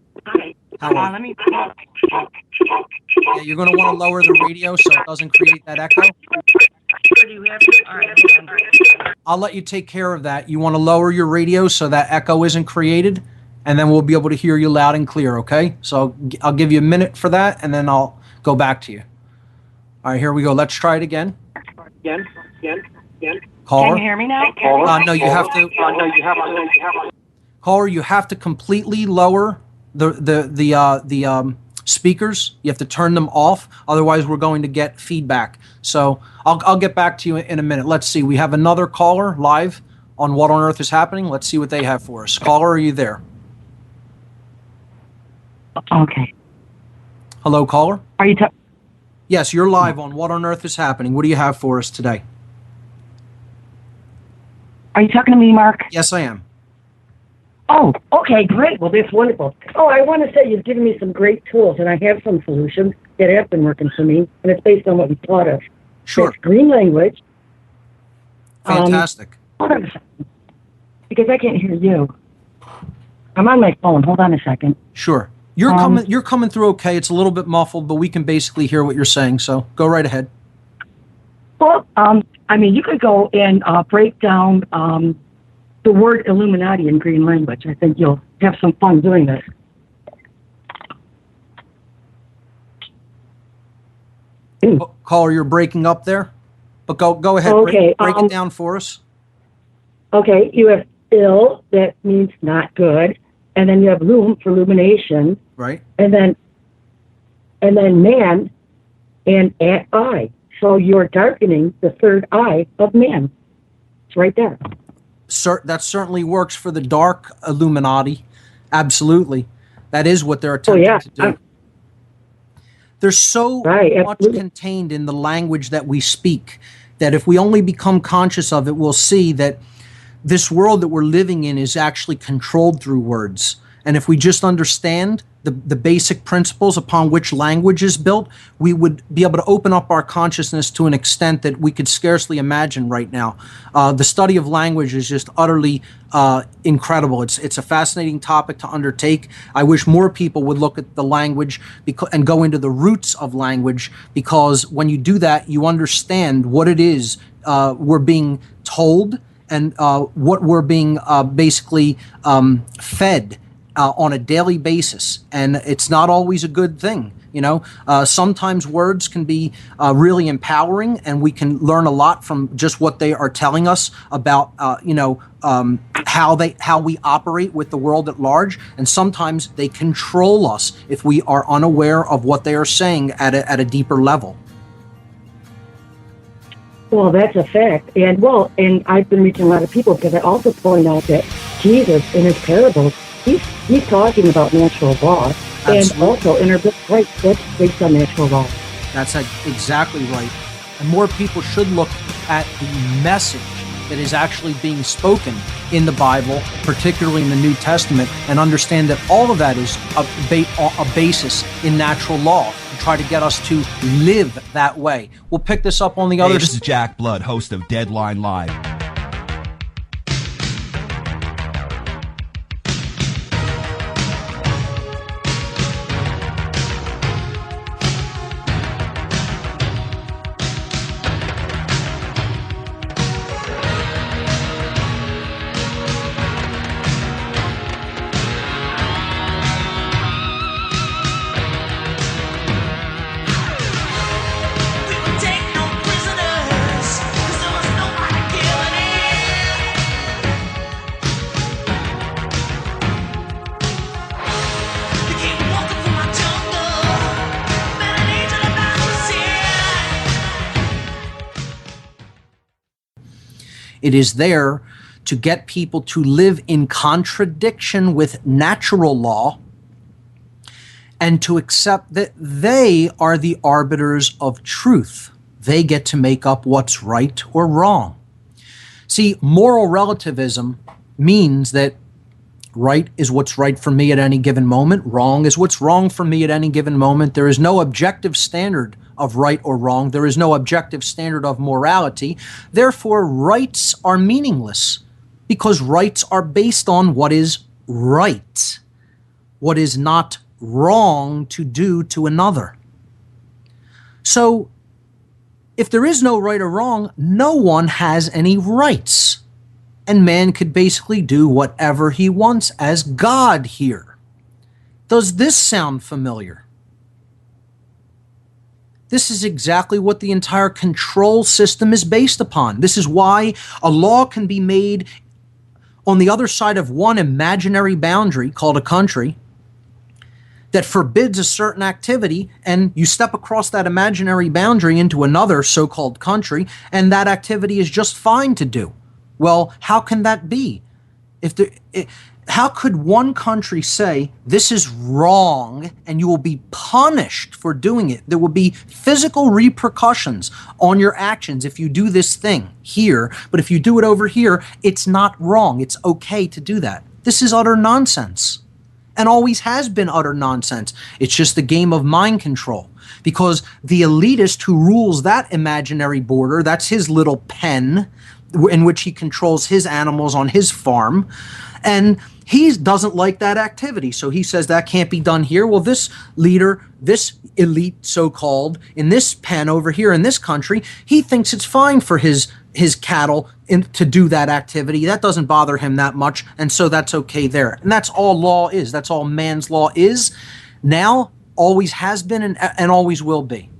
How are you? Let me. Yeah, you're going to want to lower the radio so it doesn't create that echo. All right, hold on. I'll let you take care of that. You want to lower your radio so that echo isn't created, and then we'll be able to hear you loud and clear, okay? So I'll give you a minute for that, and then I'll go back to you. All right, here we go. Let's try it again. Caller? Can you hear me now? No, you have to. Caller, you have to completely lower the speakers. You have to turn them off. Otherwise, we're going to get feedback. So I'll get back to you in a minute. Let's see. We have another caller live on What on Earth is Happening. Let's see what they have for us. Caller, are you there? Okay. Hello, caller. Are you? Yes, you're live on What on Earth is Happening. What do you have for us today? Are you talking to me, Mark? Yes, I am. Oh, okay, great. Well, that's wonderful. Oh, I want to say you've given me some great tools, and I have some solutions that have been working for me, and it's based on what you taught us. Sure. It's green language. Fantastic. Hold on a second, because I can't hear you. I'm on my phone. Hold on a second. Sure. You're coming through okay. It's a little bit muffled, but we can basically hear what you're saying. So go right ahead. Well, I mean, you could go and break down the word Illuminati in green language. I think you'll have some fun doing this. Caller, you're breaking up there, but go ahead. Okay, break it down for us. Okay, you have ill, that means not good, and then you have lum for illumination, Right. and then man and at eye. So you're darkening the third eye of man. It's right there. That certainly works for the dark Illuminati. Absolutely. That is what they're attempting to do. There's so much contained in the language that we speak that if we only become conscious of it, we'll see that this world that we're living in is actually controlled through words. And if we just understand the basic principles upon which language is built, we would be able to open up our consciousness to an extent that we could scarcely imagine right now. The study of language is just utterly incredible. It's a fascinating topic to undertake. I wish more people would look at the language and go into the roots of language, because when you do that, you understand what it is we're being told and what we're being basically fed on a daily basis, and it's not always a good thing. You know, sometimes words can be really empowering, and we can learn a lot from just what they are telling us about, how we operate with the world at large. And sometimes they control us if we are unaware of what they are saying at a deeper level. Well, that's a fact. And I've been reaching a lot of people because I also point out that Jesus in his parables, he's talking about natural law. Absolutely. And also in our book, right, that's based on natural law. That's exactly right. And more people should look at the message that is actually being spoken in the Bible, particularly in the New Testament, and understand that all of that is a basis in natural law to try to get us to live that way. We'll pick this up on the other. This is Jack Blood, host of Deadline Live. It is there to get people to live in contradiction with natural law and to accept that they are the arbiters of truth. They get to make up what's right or wrong. See, moral relativism means that right is what's right for me at any given moment. Wrong is what's wrong for me at any given moment. There is no objective standard of right or wrong. There is no objective standard of morality. Therefore, rights are meaningless because rights are based on what is right, what is not wrong to do to another. So, if there is no right or wrong, no one has any rights. And man could basically do whatever he wants as God here. Does this sound familiar? This is exactly what the entire control system is based upon. This is why a law can be made on the other side of one imaginary boundary called a country that forbids a certain activity, and you step across that imaginary boundary into another so-called country, and that activity is just fine to do. Well, how can that be? How could one country say, this is wrong and you will be punished for doing it? There will be physical repercussions on your actions if you do this thing here, but if you do it over here, it's not wrong. It's okay to do that. This is utter nonsense and always has been utter nonsense. It's just the game of mind control because the elitist who rules that imaginary border, that's his little pen in which he controls his animals on his farm, and he doesn't like that activity. So he says that can't be done here. Well, this leader, this elite so-called, in this pen over here in this country, he thinks it's fine for his cattle to do that activity. That doesn't bother him that much, and so that's okay there. And that's all law is. That's all man's law is. Now, always has been, and always will be.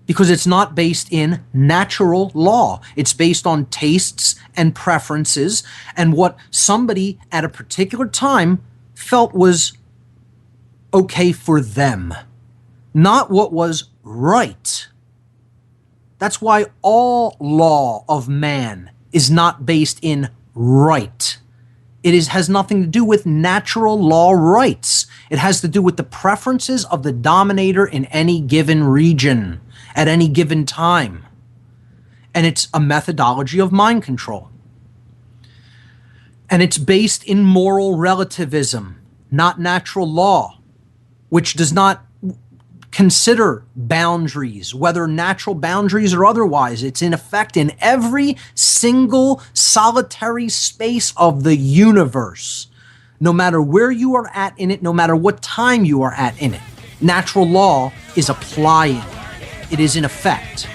Because it's not based in natural law. It's based on tastes and preferences and what somebody at a particular time felt was okay for them, not what was right. That's why all law of man is not based in right. It has nothing to do with natural law rights. It has to do with the preferences of the dominator in any given region at any given time. And it's a methodology of mind control. And it's based in moral relativism, not natural law, which does not consider boundaries, whether natural boundaries or otherwise. It's in effect in every single solitary space of the universe, no matter where you are at in it, no matter what time you are at in it. Natural law is applying. It is in effect.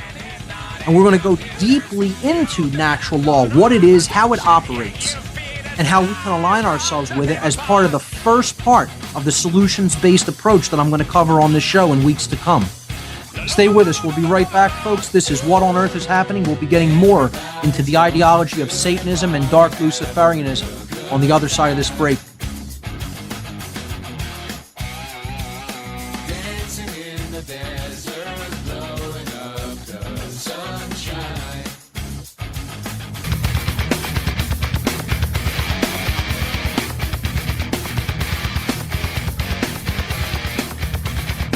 And we're going to go deeply into natural law, what it is, how it operates, and how we can align ourselves with it as part of the first part of the solutions-based approach that I'm going to cover on this show in weeks to come. Stay with us. We'll be right back, folks. This is What on Earth is Happening. We'll be getting more into the ideology of Satanism and dark Luciferianism on the other side of this break.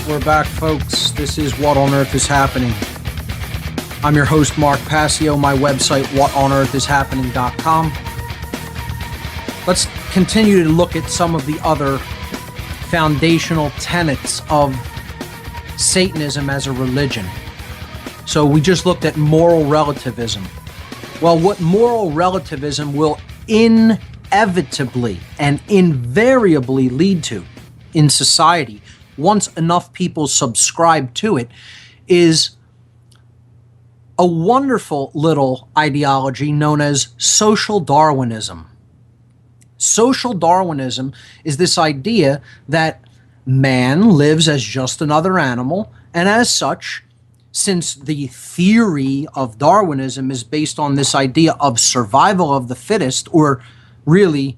We're back, folks. This is What on Earth is Happening. I'm your host, Mark Passio. My website, whatonearthishappening.com. Let's continue to look at some of the other foundational tenets of Satanism as a religion. So we just looked at moral relativism. Well, what moral relativism will inevitably and invariably lead to in society, once enough people subscribe to it, is a wonderful little ideology known as social Darwinism. Social Darwinism is this idea that man lives as just another animal, and as such, since the theory of Darwinism is based on this idea of survival of the fittest, or really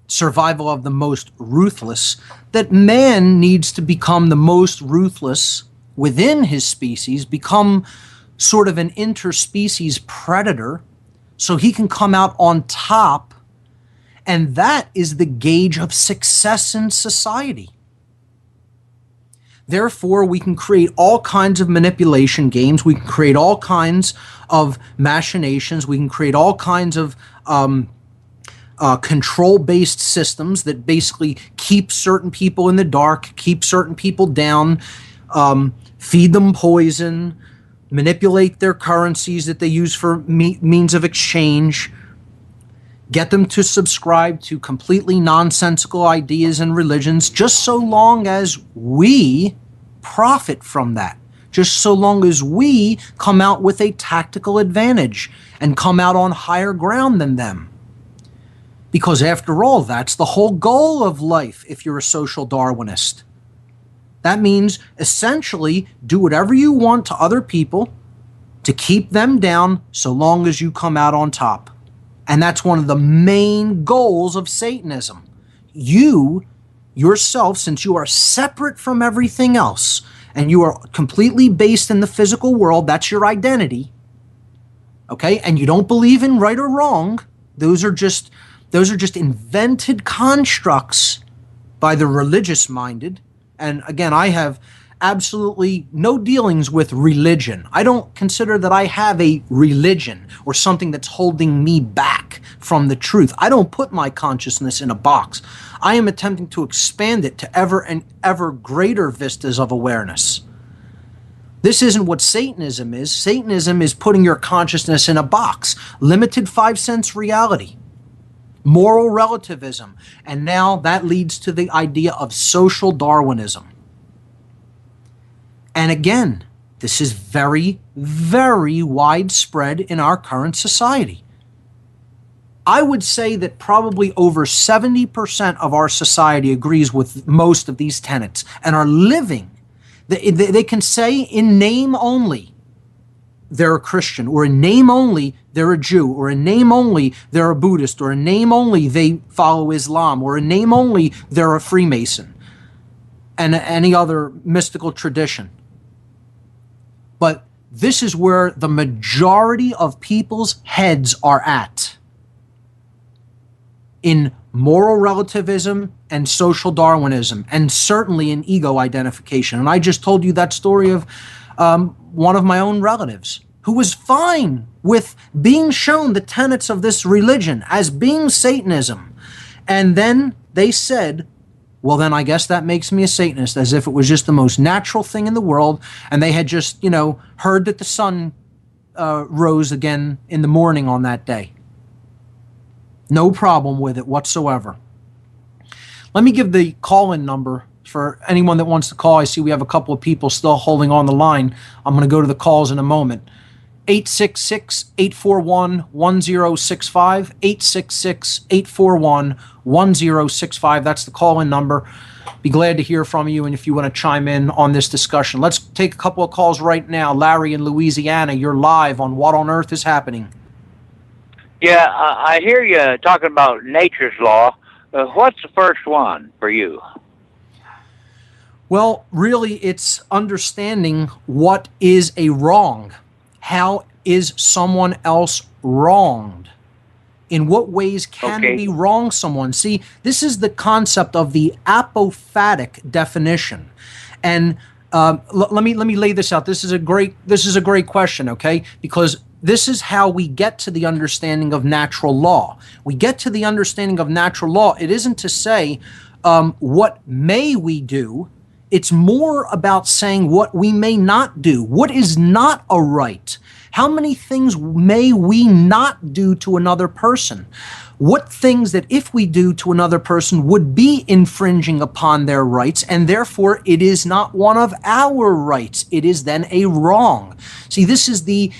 survival of the most ruthless, that man needs to become the most ruthless within his species, become sort of an interspecies predator, so he can come out on top. And that is the gauge of success in society. Therefore, we can create all kinds of manipulation games. We can create all kinds of machinations. We can create all kinds of control-based systems that basically keep certain people in the dark, keep certain people down, feed them poison, manipulate their currencies that they use for means of exchange, get them to subscribe to completely nonsensical ideas and religions, just so long as we profit from that, just so long as we come out with a tactical advantage and come out on higher ground than them. Because after all, that's the whole goal of life if you're a social Darwinist. That means essentially do whatever you want to other people to keep them down so long as you come out on top. And that's one of the main goals of Satanism. You, yourself, since you are separate from everything else and you are completely based in the physical world, that's your identity, okay? And you don't believe in right or wrong. Those are just invented constructs by the religious-minded. And again, I have absolutely no dealings with religion. I don't consider that I have a religion or something that's holding me back from the truth. I don't put my consciousness in a box. I am attempting to expand it to ever and ever greater vistas of awareness. This isn't what Satanism is. Satanism is putting your consciousness in a box. Limited 5 sense reality. Moral relativism. And now that leads to the idea of social Darwinism. And again, this is very, very widespread in our current society. I would say that probably over 70% of our society agrees with most of these tenets and are living. They can say in name only they're a Christian, or in name only they're a Jew, or in name only they're a Buddhist, or in name only they follow Islam, or in name only they're a Freemason, and any other mystical tradition. But this is where the majority of people's heads are at, in moral relativism and social Darwinism, and certainly in ego identification. And I just told you that story of one of my own relatives who was fine with being shown the tenets of this religion as being Satanism. And then they said, well, then I guess that makes me a Satanist, as if it was just the most natural thing in the world. And they had just, heard that the sun rose again in the morning on that day. No problem with it whatsoever. Let me give the call-in number for anyone that wants to call. I see we have a couple of people still holding on the line. I'm going to go to the calls in a moment. 866-841-1065, 866-841-1065. That's the call-in number. Be glad to hear from you, and if you want to chime in on this discussion. Let's take a couple of calls right now. Larry in Louisiana, you're live on What on Earth is Happening. Yeah, I hear you talking about nature's law. What's the first one for you? Well, really, it's understanding what is a wrong. How is someone else wronged? In what ways can we wrong someone? See, this is the concept of the apophatic definition. And let me lay this out. This is a great question, okay? Because this is how we get to the understanding of natural law. We get to the understanding of natural law. It isn't to say what may we do. It's more about saying what we may not do. What is not a right? How many things may we not do to another person? What things that if we do to another person would be infringing upon their rights, and therefore it is not one of our rights. It is then a wrong. See, this is the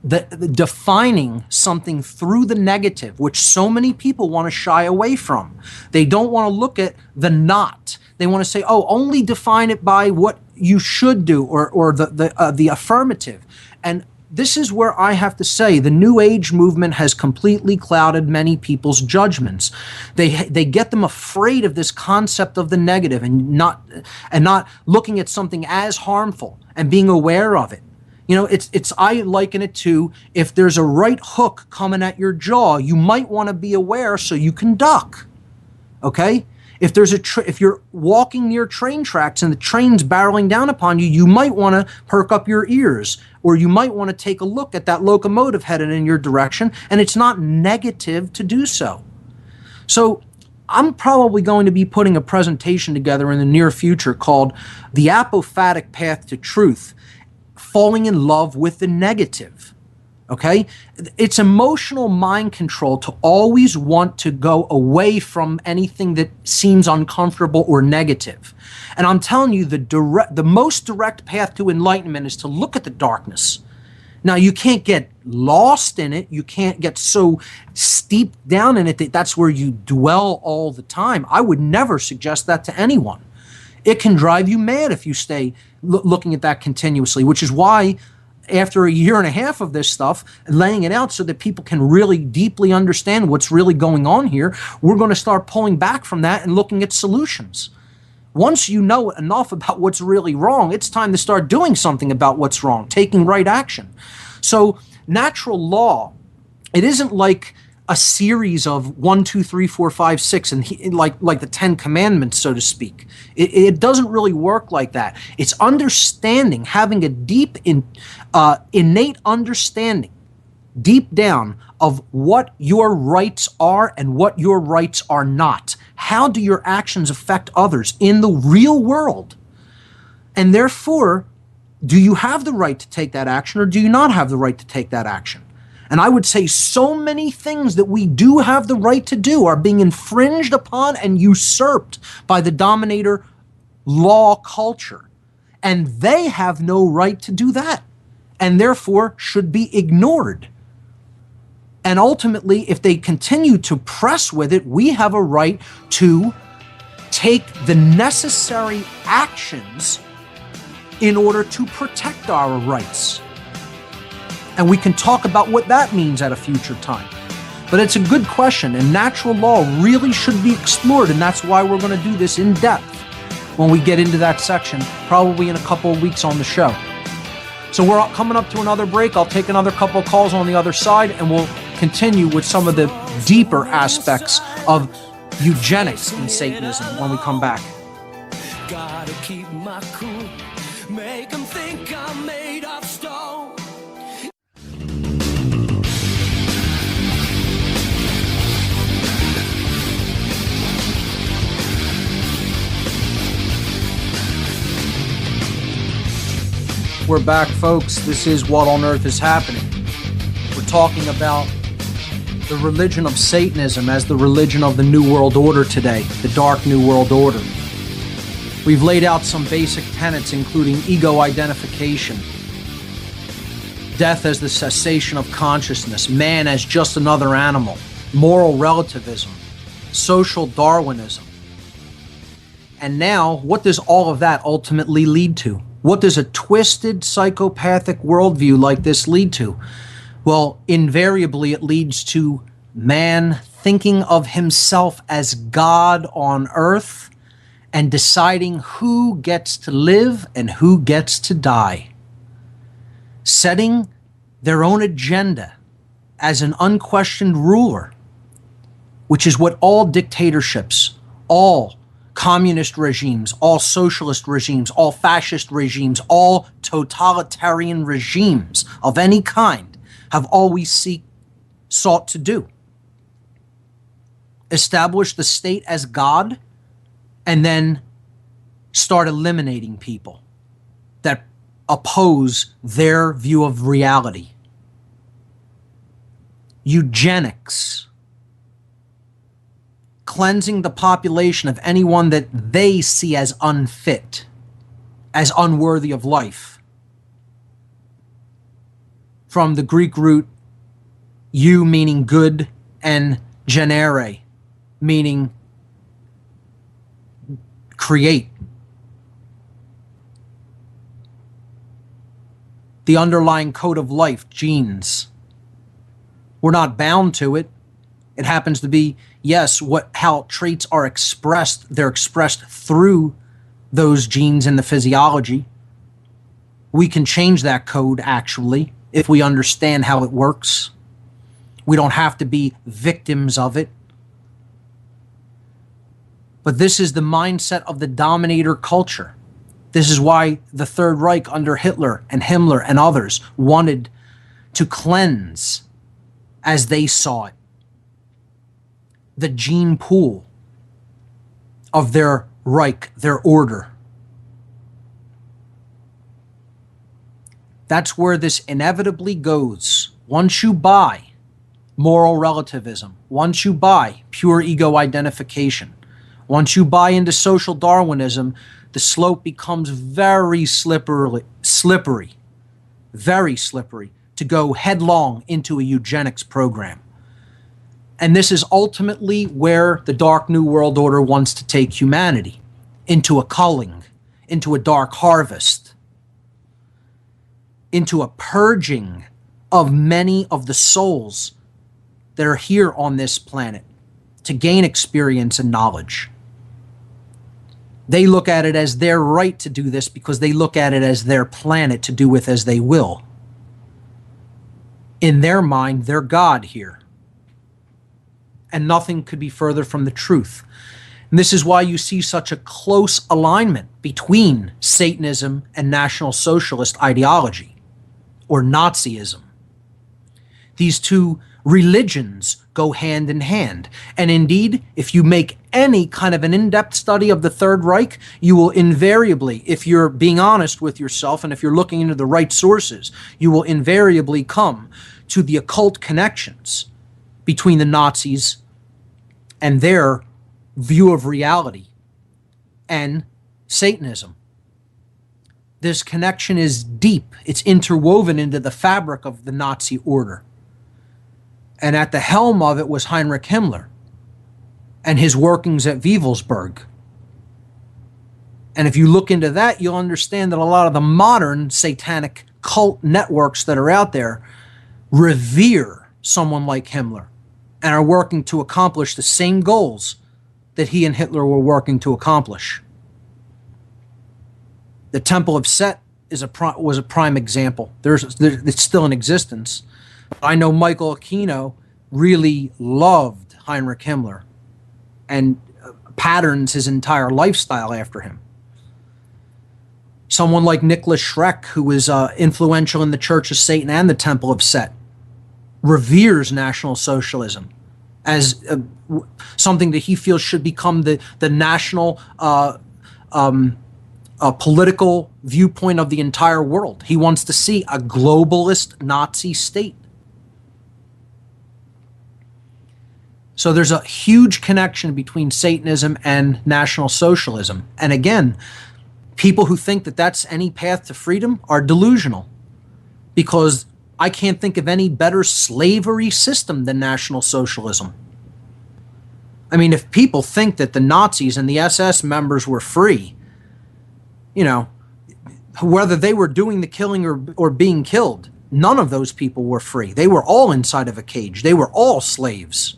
defining something through the negative, which so many people want to shy away from. They don't want to look at the not. They want to say, oh, only define it by what you should do, or the affirmative. And this is where I have to say the New Age movement has completely clouded many people's judgments. They get them afraid of this concept of the negative and not looking at something as harmful and being aware of it. I liken it to, if there's a right hook coming at your jaw, you might want to be aware so you can duck. Okay? If there's if you're walking near train tracks and the train's barreling down upon you, you might want to perk up your ears, or you might want to take a look at that locomotive headed in your direction, and it's not negative to do so. So I'm probably going to be putting a presentation together in the near future called The Apophatic Path to Truth, Falling in Love with the Negative. Okay? It's emotional mind control to always want to go away from anything that seems uncomfortable or negative. And I'm telling you, the most direct path to enlightenment is to look at the darkness. Now, you can't get lost in it. You can't get so steeped down in it that that's where you dwell all the time. I would never suggest that to anyone. It can drive you mad if you stay looking at that continuously, which is why after a year and a half of this stuff, laying it out so that people can really deeply understand what's really going on here, we're going to start pulling back from that and looking at solutions. Once you know enough about what's really wrong, it's time to start doing something about what's wrong, taking right action. So natural law, it isn't like a series of 1, 2, 3, 4, 5, 6, and like the 10 Commandments, so to speak. It doesn't really work like that. It's understanding, having a deep, innate understanding, deep down, of what your rights are and what your rights are not. How do your actions affect others in the real world? And therefore, do you have the right to take that action, or do you not have the right to take that action? And I would say so many things that we do have the right to do are being infringed upon and usurped by the dominator law culture. And they have no right to do that, and therefore should be ignored. And ultimately, if they continue to press with it, we have a right to take the necessary actions in order to protect our rights. And we can talk about what that means at a future time. But it's a good question, and natural law really should be explored, and that's why we're going to do this in depth when we get into that section, probably in a couple of weeks on the show. So we're coming up to another break. I'll take another couple of calls on the other side, and we'll continue with some of the deeper aspects of eugenics in Satanism when we come back. Gotta keep my cool, make 'em think I'm made of stone. We're back, folks. This is What on Earth is Happening. We're talking about the religion of Satanism as the religion of the New World Order today, the Dark New World Order. We've laid out some basic tenets, including ego identification, death as the cessation of consciousness, man as just another animal, moral relativism, social Darwinism. And now, what does all of that ultimately lead to? What does a twisted psychopathic worldview like this lead to? Well, invariably it leads to man thinking of himself as God on earth and deciding who gets to live and who gets to die. Setting their own agenda as an unquestioned ruler, which is what all dictatorships, all communist regimes, all socialist regimes, all fascist regimes, all totalitarian regimes of any kind have always sought to do. Establish the state as God and then start eliminating people that oppose their view of reality. Eugenics. Cleansing the population of anyone that they see as unfit, as unworthy of life. From the Greek root eu meaning good and genere meaning create. The underlying code of life, genes. We're not bound to it. It happens to be, yes, how traits are expressed. They're expressed through those genes in the physiology. We can change that code, actually, if we understand how it works. We don't have to be victims of it. But this is the mindset of the dominator culture. This is why the Third Reich under Hitler and Himmler and others wanted to cleanse, as they saw it, the gene pool of their Reich, their order. That's where this inevitably goes. Once you buy moral relativism, once you buy pure ego identification, once you buy into social Darwinism, the slope becomes very slippery, very slippery to go headlong into a eugenics program. And this is ultimately where the Dark New World Order wants to take humanity, into a culling, into a dark harvest, into a purging of many of the souls that are here on this planet to gain experience and knowledge. They look at it as their right to do this because they look at it as their planet to do with as they will. In their mind, they're God here. And nothing could be further from the truth. And this is why you see such a close alignment between Satanism and National Socialist ideology, or Nazism. These two religions go hand in hand. And indeed, if you make any kind of an in-depth study of the Third Reich, you will invariably, if you're being honest with yourself and if you're looking into the right sources, you will invariably come to the occult connections between the Nazis and their view of reality and Satanism. This connection is deep. It's interwoven into the fabric of the Nazi order. And at the helm of it was Heinrich Himmler and his workings at Wewelsburg. And if you look into that, you'll understand that a lot of the modern satanic cult networks that are out there revere someone like Himmler and are working to accomplish the same goals that he and Hitler were working to accomplish. The Temple of Set was a prime example. It's still in existence. I know Michael Aquino really loved Heinrich Himmler and patterns his entire lifestyle after him. Someone like Nicholas Schreck, who was influential in the Church of Satan and the Temple of Set, reveres National Socialism as something that he feels should become the national political viewpoint of the entire world. He wants to see a globalist Nazi state. So there's a huge connection between Satanism and National Socialism. And again, people who think that that's any path to freedom are delusional, because I can't think of any better slavery system than National Socialism. I mean, if people think that the Nazis and the SS members were free, you know, whether they were doing the killing or being killed, none of those people were free. They were all inside of a cage. They were all slaves.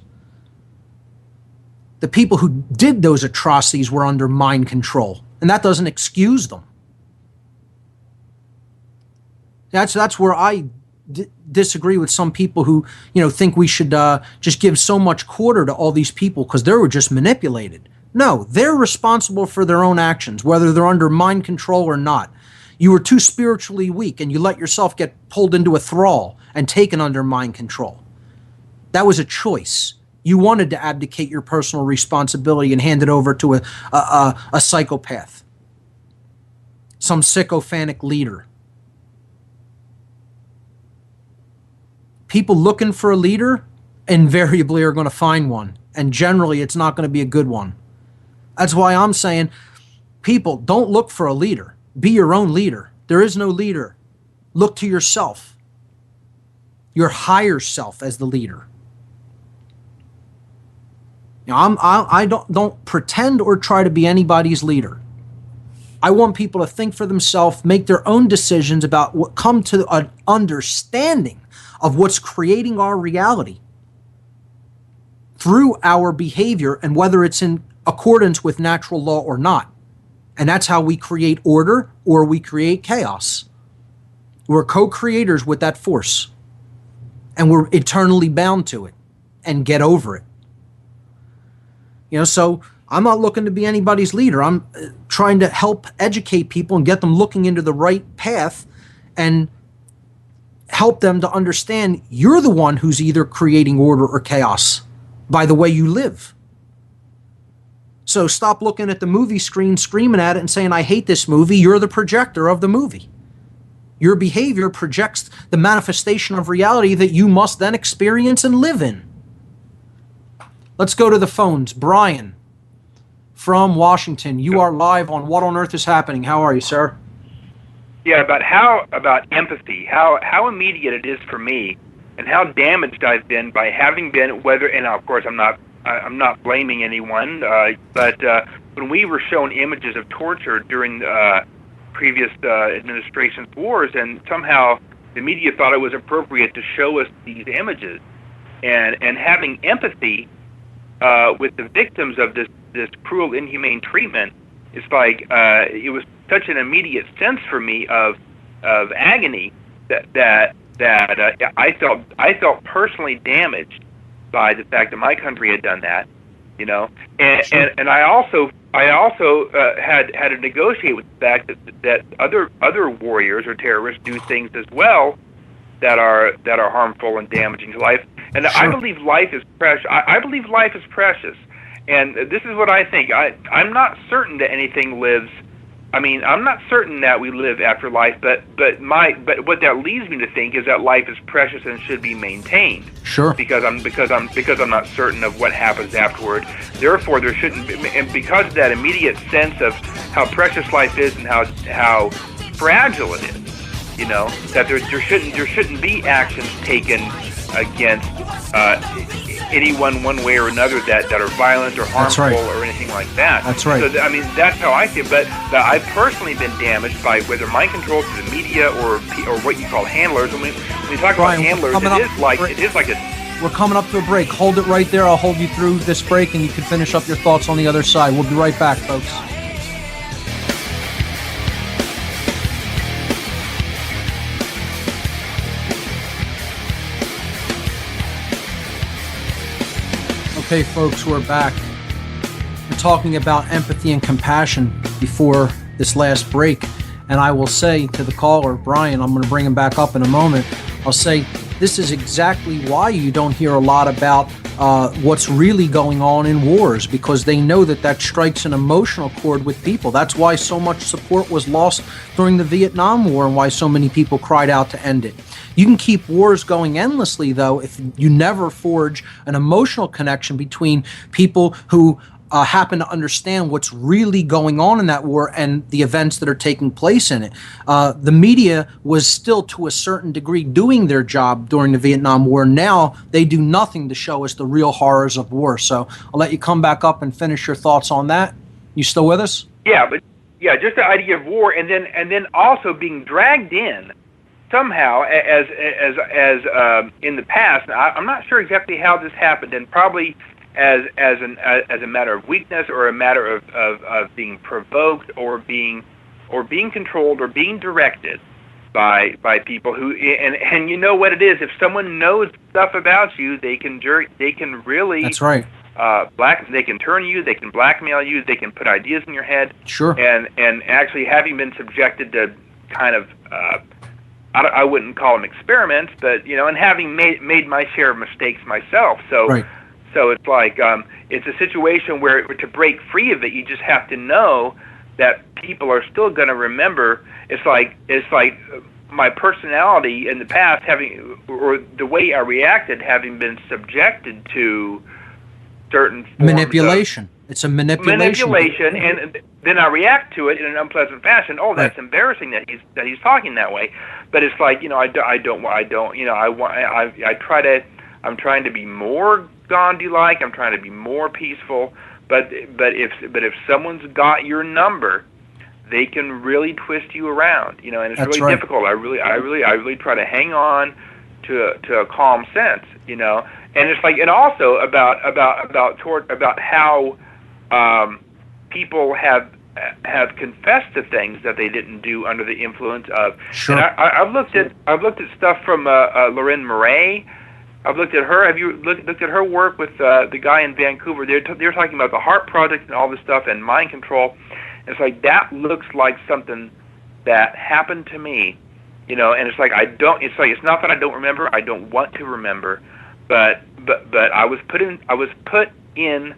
The people who did those atrocities were under mind control, and that doesn't excuse them. That's where I disagree with some people who, think we should just give so much quarter to all these people because they were just manipulated. No, they're responsible for their own actions, whether they're under mind control or not. You were too spiritually weak and you let yourself get pulled into a thrall and taken under mind control. That was a choice. You wanted to abdicate your personal responsibility and hand it over to a psychopath, some sycophantic leader. People looking for a leader invariably are going to find one, and generally it's not going to be a good one. That's why I'm saying, people, don't look for a leader. Be your own leader. There is no leader. Look to yourself, your higher self as the leader. I don't pretend or try to be anybody's leader. I want people to think for themselves, make their own decisions about what, come to an understanding of what's creating our reality through our behavior and whether it's in accordance with natural law or not. And that's how we create order or we create chaos. We're co-creators with that force, and we're eternally bound to it, and get over it. So I'm not looking to be anybody's leader. I'm trying to help educate people and get them looking into the right path and help them to understand you're the one who's either creating order or chaos by the way you live. So stop looking at the movie screen, screaming at it and saying, I hate this movie. You're the projector of the movie. Your behavior projects the manifestation of reality that you must then experience and live in. Let's go to the phones. Brian from Washington, you are live on What on Earth is Happening. How are you, sir? Yeah, about empathy, how immediate it is for me, and how damaged I've been by having been, and of course I'm not blaming anyone, but when we were shown images of torture during previous administration's wars, and somehow the media thought it was appropriate to show us these images, and having empathy with the victims of this cruel, inhumane treatment, it's like it was such an immediate sense for me of agony that I felt personally damaged by the fact that my country had done that, and I also had to negotiate with the fact that other warriors or terrorists do things as well that are harmful and damaging to life. And I believe life is precious. I believe life is precious, and this is what I think. I'm not certain that anything lives. I'm not certain that we live after life, but what that leads me to think is that life is precious and should be maintained. Sure. Because I'm not certain of what happens afterward. Therefore, there shouldn't be, and because of that immediate sense of how precious life is and how fragile it is, that there shouldn't be actions taken against anyone one way or another that are violent or harmful or anything like that. That's right. So that's how I see it. But I've personally been damaged by whether mind control through the media or what you call handlers. When we talk about handlers, it is like a. We're coming up to a break. Hold it right there. I'll hold you through this break, and you can finish up your thoughts on the other side. We'll be right back, folks. Okay, folks, we're back. We're talking about empathy and compassion before this last break. And I will say to the caller, Brian, I'm going to bring him back up in a moment. I'll say this is exactly why you don't hear a lot about what's really going on in wars, because they know that strikes an emotional chord with people. That's why so much support was lost during the Vietnam War and why so many people cried out to end it. You can keep wars going endlessly, though, if you never forge an emotional connection between people who happen to understand what's really going on in that war and the events that are taking place in it. The media was still, to a certain degree, doing their job during the Vietnam War. Now they do nothing to show us the real horrors of war. So I'll let you come back up and finish your thoughts on that. You still with us? Yeah, just the idea of war, and then also being dragged in somehow as in the past. Now, I'm not sure exactly how this happened, and probably as a matter of weakness or a matter of being provoked or being controlled or being directed by people who, and you know what it is, if someone knows stuff about you, they can really, that's right, they can turn you, they can blackmail you, they can put ideas in your head. Sure. And actually having been subjected to kind of I wouldn't call them experiments, but and having made my share of mistakes myself. So right. So it's like it's a situation where to break free of it, you just have to know that people are still going to remember. It's like my personality in the past, or the way I reacted, having been subjected to certain forms manipulation. It's a manipulation, and then I react to it in an unpleasant fashion. Oh, that's embarrassing that he's talking that way. But it's like I'm trying to be more Gandhi-like. I'm trying to be more peaceful. But if someone's got your number, they can really twist you around. And it's That's really right. difficult. I really try to hang on to a calm sense. And it's like, and also about how people have have confessed to things that they didn't do under the influence of. Sure. And I've looked at stuff from Lorraine Murray. I've looked at her. Have you looked at her work with the guy in Vancouver? They're talking about the Heart Project and all this stuff and mind control. It's like that looks like something that happened to me, you know. And it's like it's not that I don't remember. I don't want to remember, but I was put in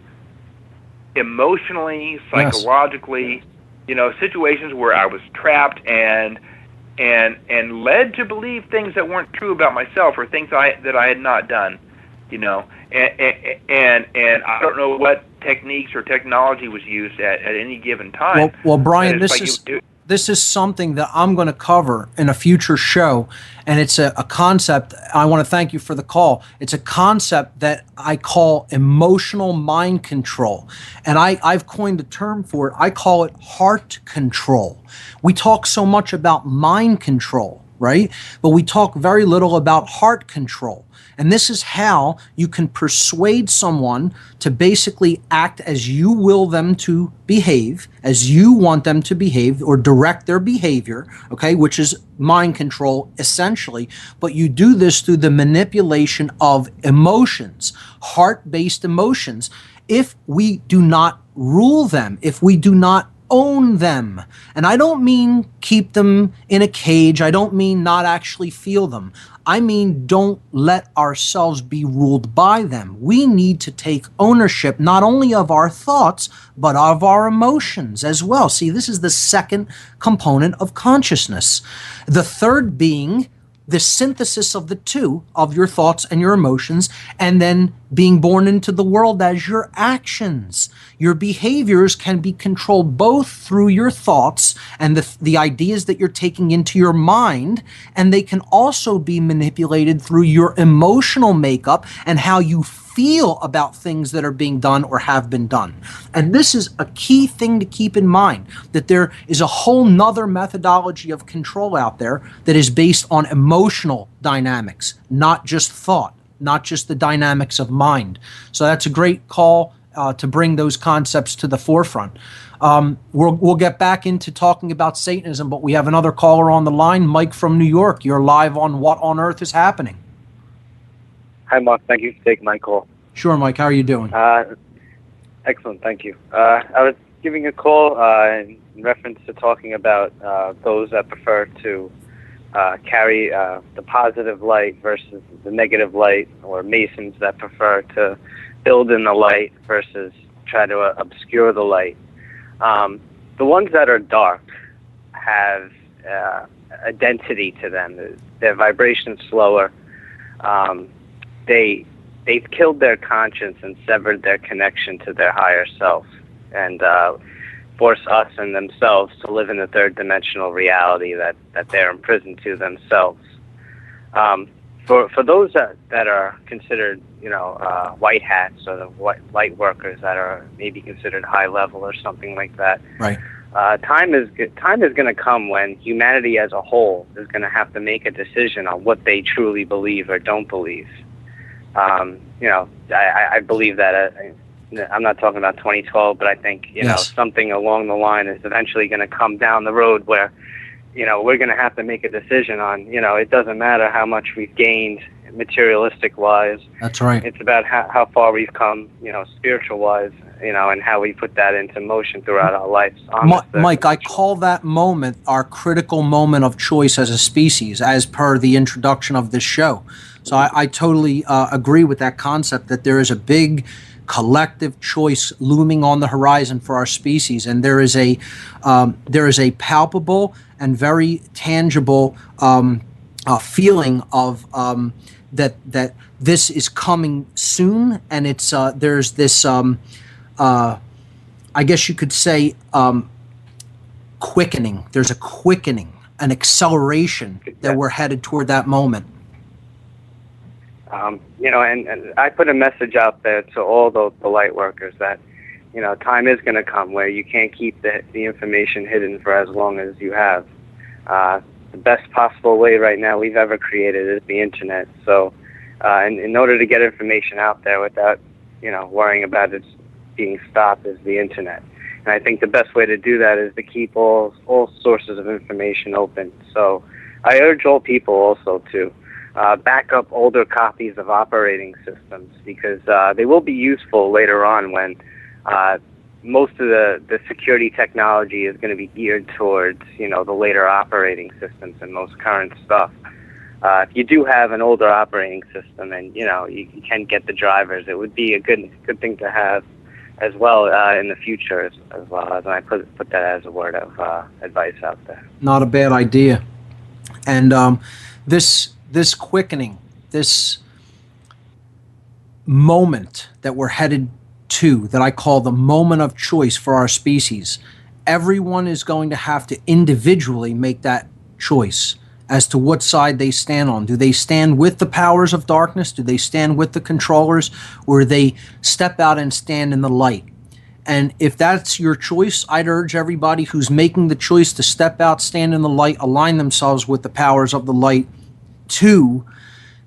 emotionally, psychologically, you know, situations where I was trapped and led to believe things that weren't true about myself or things that I had not done, you know. And I don't know what techniques or technology was used at any given time. Well, Brian, this is something that I'm going to cover in a future show, and it's a concept. I want to thank you for the call. It's a concept that I call emotional mind control, and I've coined a term for it. I call it heart control. We talk so much about mind control, right? But we talk very little about heart control. And this is how you can persuade someone to basically act as you will them to behave, as you want them to behave, or direct their behavior, okay, which is mind control essentially. But you do this through the manipulation of emotions, heart-based emotions. If we do not rule them, if we do not own them. And I don't mean keep them in a cage. I don't mean not actually feel them. I mean, don't let ourselves be ruled by them. We need to take ownership not only of our thoughts, but of our emotions as well. See, this is the second component of consciousness. The third being the synthesis of the two, of your thoughts and your emotions, and then being born into the world as your actions. Your behaviors can be controlled both through your thoughts and the ideas that you're taking into your mind, and they can also be manipulated through your emotional makeup and how you feel about things that are being done or have been done. And this is a key thing to keep in mind, that there is a whole nother methodology of control out there that is based on emotional dynamics, not just thought, not just the dynamics of mind. So that's a great call to bring those concepts to the forefront. We'll get back into talking about Satanism, but we have another caller on the line, Mike from New York. You're live on What on Earth is Happening. Hi, Mark. Thank you for taking my call. Sure, Mike. How are you doing? Excellent. Thank you. I was giving a call in reference to talking about those that prefer to carry the positive light versus the negative light, or Masons that prefer to build in the light versus try to obscure the light. The ones that are dark have a density to them. Their vibration's slower. They've killed their conscience and severed their connection to their higher self, and force us and themselves to live in a third dimensional reality that they're imprisoned to themselves. For those that are considered, white hats, or the light workers that are maybe considered high level or something like that, right? Time is going to come when humanity as a whole is going to have to make a decision on what they truly believe or don't believe. I believe that I'm not talking about 2012, but I think, something along the line is eventually going to come down the road where, we're going to have to make a decision on, it doesn't matter how much we've gained materialistic wise. That's right. It's about how far we've come, spiritual wise, and how we put that into motion throughout our lives. Mike, I call that moment our critical moment of choice as a species, as per the introduction of this show. So I totally agree with that concept, that there is a big collective choice looming on the horizon for our species, and there is a palpable and very tangible feeling of that this is coming soon, and it's there's this I guess you could say quickening. There's a quickening, an acceleration that we're headed toward that moment. And I put a message out there to all the light workers that, time is going to come where you can't keep the information hidden for as long as you have. The best possible way right now we've ever created is the internet. So, in order to get information out there without, worrying about it being stopped, is the internet. And I think the best way to do that is to keep all sources of information open. So I urge all people also to back up older copies of operating systems, because they will be useful later on when most of the security technology is going to be geared towards, the later operating systems and most current stuff. If you do have an older operating system and, you can get the drivers, it would be a good thing to have as well in the future as well. As I put that as a word of advice out there. Not a bad idea. And this quickening, this moment that we're headed to, that I call the moment of choice for our species, everyone is going to have to individually make that choice as to what side they stand on. Do they stand with the powers of darkness? Do they stand with the controllers? Or do they step out and stand in the light? And if that's your choice, I'd urge everybody who's making the choice to step out, stand in the light, align themselves with the powers of the light, to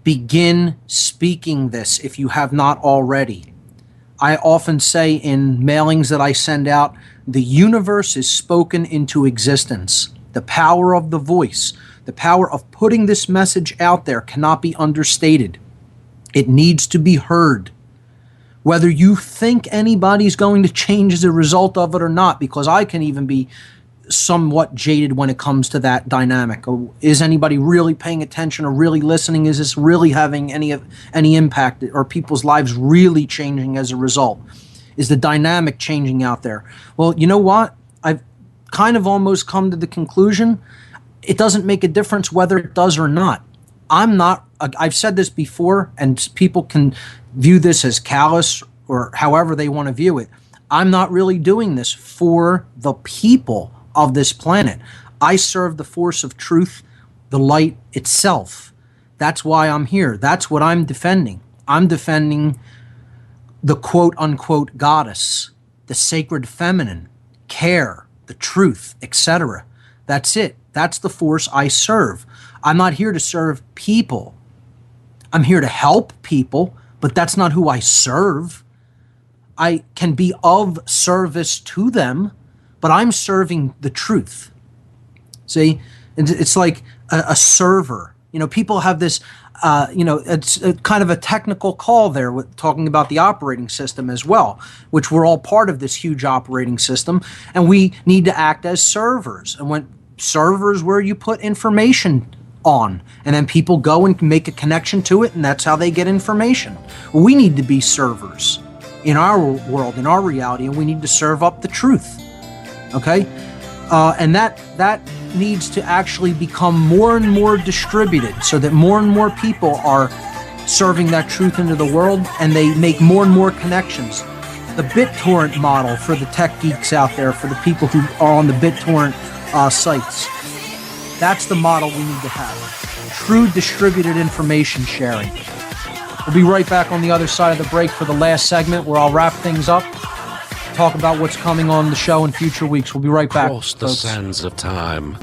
begin speaking this if you have not already. I often say in mailings that I send out, the universe is spoken into existence. The power of the voice, the power of putting this message out there cannot be understated. It needs to be heard. Whether you think anybody's going to change as a result of it or not, because I can even be somewhat jaded when it comes to that dynamic. Is anybody really paying attention or really listening? Is this really having any impact? Are people's lives really changing as a result? Is the dynamic changing out there? Well, you know what? I've kind of almost come to the conclusion it doesn't make a difference whether it does or not. I've said this before, and people can view this as callous or however they want to view it. I'm not really doing this for the people of this planet. I serve the force of truth, the light itself. That's why I'm here. That's what I'm defending. I'm defending the quote-unquote goddess, the sacred feminine, care, the truth, etc. That's it. That's the force I serve. I'm not here to serve people. I'm here to help people, but that's not who I serve. I can be of service to them, but I'm serving the truth. See, it's like a server. People have this, it's a kind of a technical call there with talking about the operating system as well, which we're all part of this huge operating system, and we need to act as servers. And when servers, where you put information on, and then people go and make a connection to it, and that's how they get information. We need to be servers in our world, in our reality, and we need to serve up the truth. Okay? And that needs to actually become more and more distributed so that more and more people are serving that truth into the world, and they make more and more connections. The BitTorrent model for the tech geeks out there, for the people who are on the BitTorrent sites, that's the model we need to have. True distributed information sharing. We'll be right back on the other side of the break for the last segment, where I'll wrap things up, talk about what's coming on the show in future weeks. We'll be right back. Across the sands of time.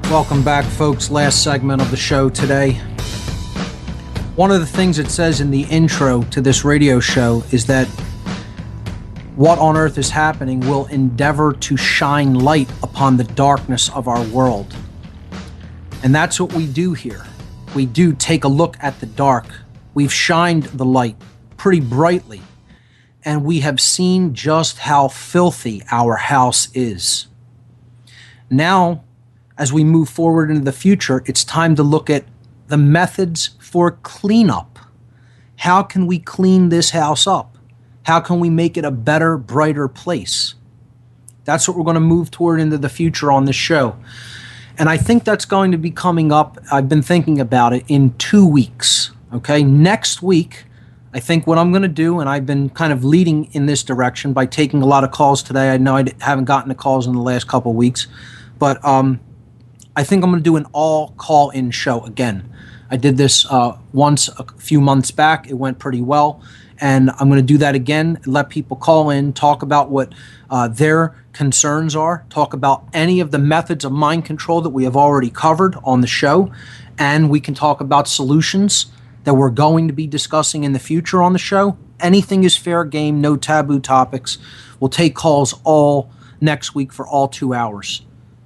Welcome back, folks. Last segment of the show today. One of the things it says in the intro to this radio show is that What on Earth is Happening will endeavor to shine light upon the darkness of our world. And that's what we do here. We do take a look at the dark. We've shined the light pretty brightly, and we have seen just how filthy our house is. Now, as we move forward into the future, it's time to look at the methods for cleanup. How can we clean this house up? How can we make it a better, brighter place? That's what we're going to move toward into the future on this show. And I think that's going to be coming up, I've been thinking about it, in 2 weeks. Okay, next week, I think what I'm going to do, and I've been kind of leading in this direction by taking a lot of calls today. I know I haven't gotten the calls in the last couple of weeks, but I think I'm going to do an all call-in show again. I did this once a few months back. It went pretty well. And I'm going to do that again, let people call in, talk about what their concerns are, talk about any of the methods of mind control that we have already covered on the show, and we can talk about solutions that we're going to be discussing in the future on the show. Anything is fair game, no taboo topics. We'll take calls all next week for all 2 hours.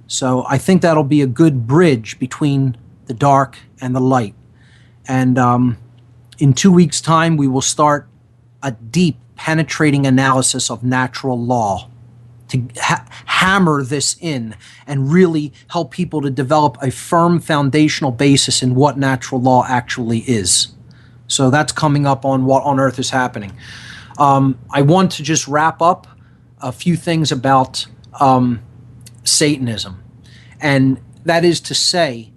So I think that'll be a good bridge between the dark and the light. And in 2 weeks' time, we will start a deep, penetrating analysis of natural law to hammer this in and really help people to develop a firm foundational basis in what natural law actually is. So that's coming up on What on Earth is Happening. I want to just wrap up a few things about Satanism. And that is to say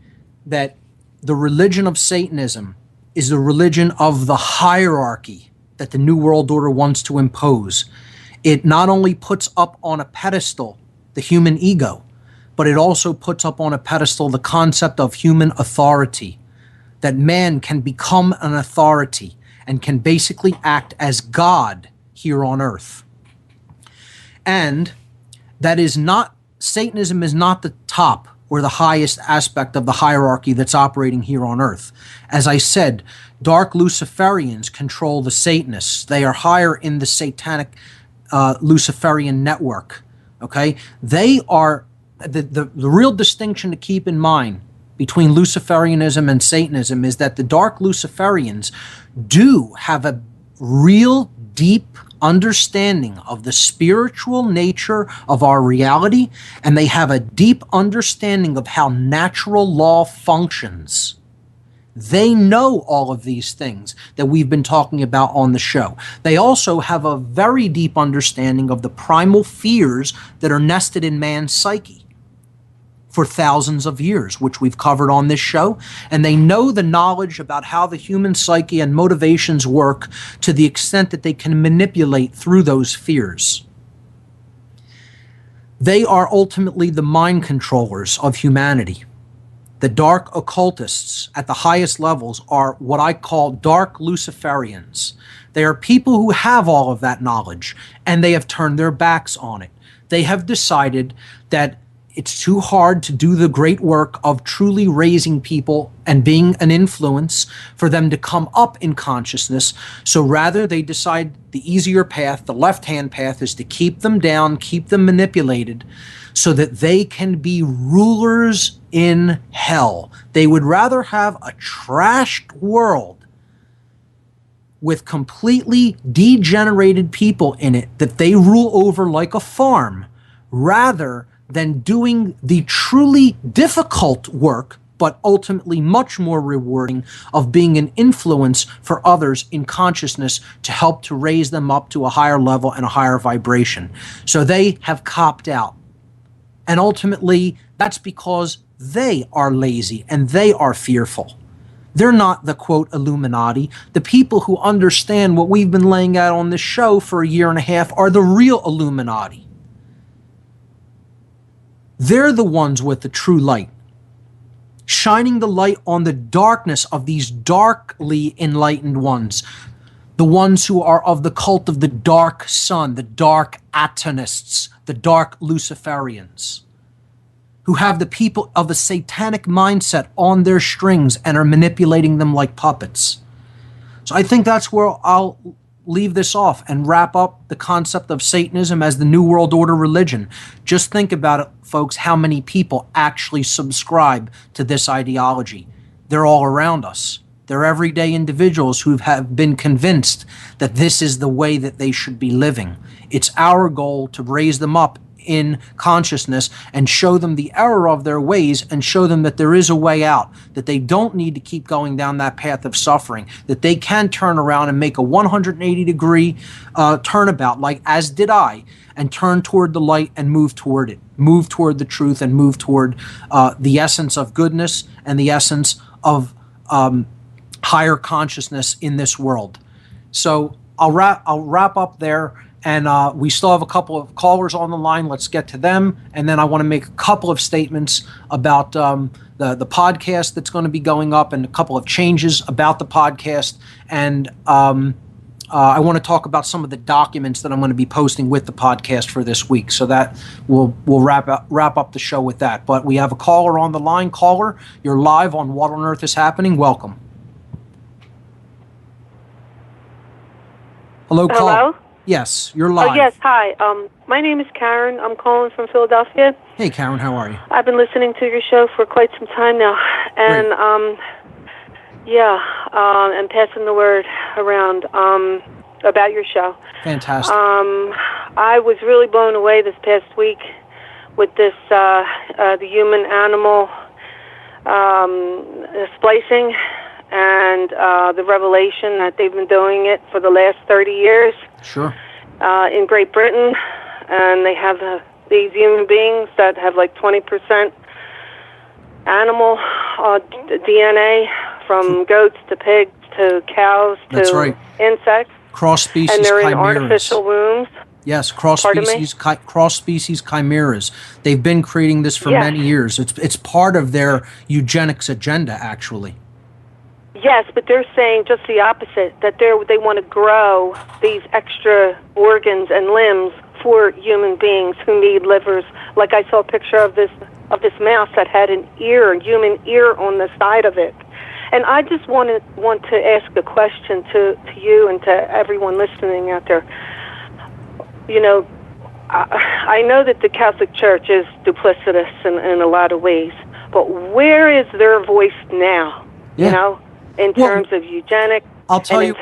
that the religion of Satanism is the religion of the hierarchy that the New World Order wants to impose. It not only puts up on a pedestal the human ego, but it also puts up on a pedestal the concept of human authority, that man can become an authority and can basically act as God here on earth. And that is not, Satanism is not the top or the highest aspect of the hierarchy that's operating here on earth. As I said, dark Luciferians control the Satanists. They are higher in the satanic Luciferian network. Okay? They are, the real distinction to keep in mind between Luciferianism and Satanism is that the dark Luciferians do have a real deep understanding of the spiritual nature of our reality, and they have a deep understanding of how natural law functions. They know all of these things that we've been talking about on the show. They also have a very deep understanding of the primal fears that are nested in man's psyche for thousands of years, which we've covered on this show. And they know the knowledge about how the human psyche and motivations work to the extent that they can manipulate through those fears. They are ultimately the mind controllers of humanity. The dark occultists at the highest levels are what I call dark Luciferians. They are people who have all of that knowledge, and they have turned their backs on it. They have decided that it's too hard to do the great work of truly raising people and being an influence for them to come up in consciousness. So rather, they decide the easier path, the left-hand path, is to keep them down, keep them manipulated, so that they can be rulers in hell. They would rather have a trashed world with completely degenerated people in it that they rule over like a farm, rather than doing the truly difficult work, but ultimately much more rewarding, of being an influence for others in consciousness to help to raise them up to a higher level and a higher vibration. So they have copped out. And ultimately, that's because they are lazy and they are fearful. They're not the, quote, Illuminati. The people who understand what we've been laying out on this show for a year and a half are the real Illuminati. They're the ones with the true light, shining the light on the darkness of these darkly enlightened ones, the ones who are of the cult of the dark sun, the dark Atonists, the dark Luciferians, who have the people of a satanic mindset on their strings and are manipulating them like puppets. So I think that's where I'll leave this off and wrap up the concept of Satanism as the New World Order religion. Just think about it, folks, how many people actually subscribe to this ideology. They're all around us. They're everyday individuals who have been convinced that this is the way that they should be living. It's our goal to raise them up in consciousness and show them the error of their ways and show them that there is a way out, that they don't need to keep going down that path of suffering, that they can turn around and make a 180-degree turnabout, like as did I, and turn toward the light and move toward it, move toward the truth and move toward the essence of goodness and the essence of higher consciousness in this world. So I'll wrap up there. And we still have a couple of callers on the line. Let's get to them. And then I want to make a couple of statements about the podcast that's going to be going up and a couple of changes about the podcast and I want to talk about some of the documents that I'm going to be posting with the podcast for this week. So that we'll wrap up the show with that. But we have a caller on the line. Caller, you're live on What on Earth is Happening. Welcome. Hello, caller. Hello? Yes, you're live. Oh, yes, hi. My name is Karen. I'm calling from Philadelphia. Hey, Karen, how are you? I've been listening to your show for quite some time now. And, and passing the word around about your show. Fantastic. I was really blown away this past week with this, the human-animal splicing and the revelation that they've been doing it for the last 30 years. Sure. In Great Britain, and they have these human beings that have like 20% animal DNA, from goats to pigs to cows to insects. Cross-species and they're in chimeras. artificial wombs. Yes, cross-species chimeras. They've been creating this for many years. It's part of their eugenics agenda, actually. Yes, but they're saying just the opposite, that they want to grow these extra organs and limbs for human beings who need livers. Like I saw a picture of this mouse that had an ear, a human ear on the side of it. And I just want to ask a question to you and to everyone listening out there. You know, I know that the Catholic Church is duplicitous in a lot of ways, but where is their voice now? Yeah. You know? In terms of eugenics, I'll tell you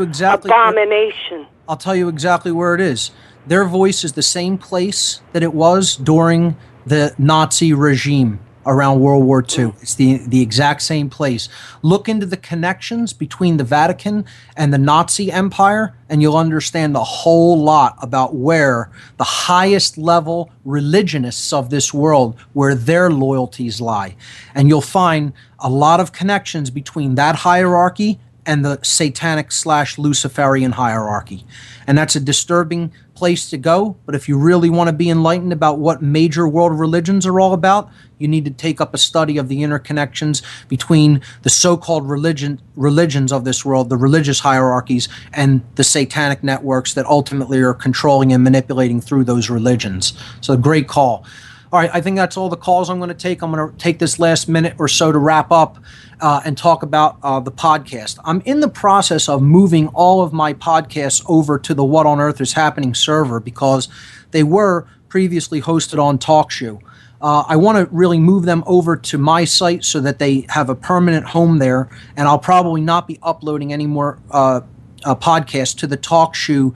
exactly abomination. I'll tell you exactly where it is. Their voice is the same place that it was during the Nazi regime around World War II. It's the exact same place. Look into the connections between the Vatican and the Nazi Empire, and you'll understand a whole lot about where the highest level religionists of this world, where their loyalties lie. And you'll find a lot of connections between that hierarchy and the satanic/Luciferian hierarchy. And that's a disturbing place to go. But if you really want to be enlightened about what major world religions are all about, you need to take up a study of the interconnections between the so-called religions of this world, the religious hierarchies, and the satanic networks that ultimately are controlling and manipulating through those religions. So great call. All right, I think that's all the calls I'm going to take. I'm going to take this last minute or so to wrap up and talk about the podcast. I'm in the process of moving all of my podcasts over to the What on Earth is Happening server because they were previously hosted on TalkShoe. I want to really move them over to my site so that they have a permanent home there, and I'll probably not be uploading any more podcasts to the TalkShoe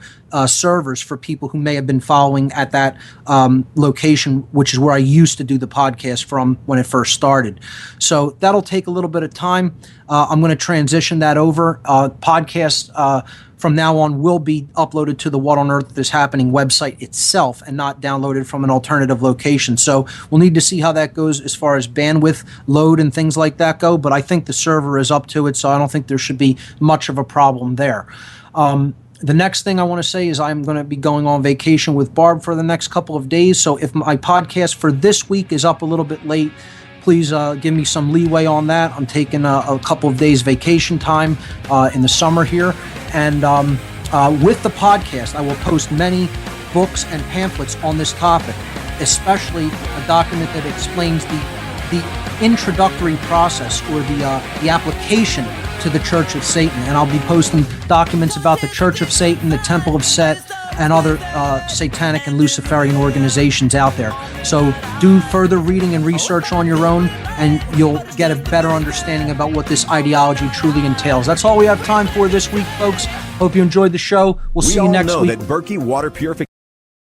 servers for people who may have been following at that location, which is where I used to do the podcast from when it first started. So that'll take a little bit of time. I'm going to transition that over. Podcasts from now on will be uploaded to the What on Earth is Happening website itself and not downloaded from an alternative location. So we'll need to see how that goes as far as bandwidth load and things like that go, but I think the server is up to it, so I don't think there should be much of a problem there. The next thing I want to say is I'm going to be going on vacation with Barb for the next couple of days, so if my podcast for this week is up a little bit late, please give me some leeway on that. I'm taking a couple of days vacation time in the summer here. And with the podcast, I will post many books and pamphlets on this topic, especially a document that explains the introductory process or the application to the Church of Satan. And I'll be posting documents about the Church of Satan, the Temple of Set, and other satanic and Luciferian organizations out there. So do further reading and research on your own, and you'll get a better understanding about what this ideology truly entails. That's all we have time for this week, folks. Hope you enjoyed the show. We'll see you next week. We all know that Berkey Water Purification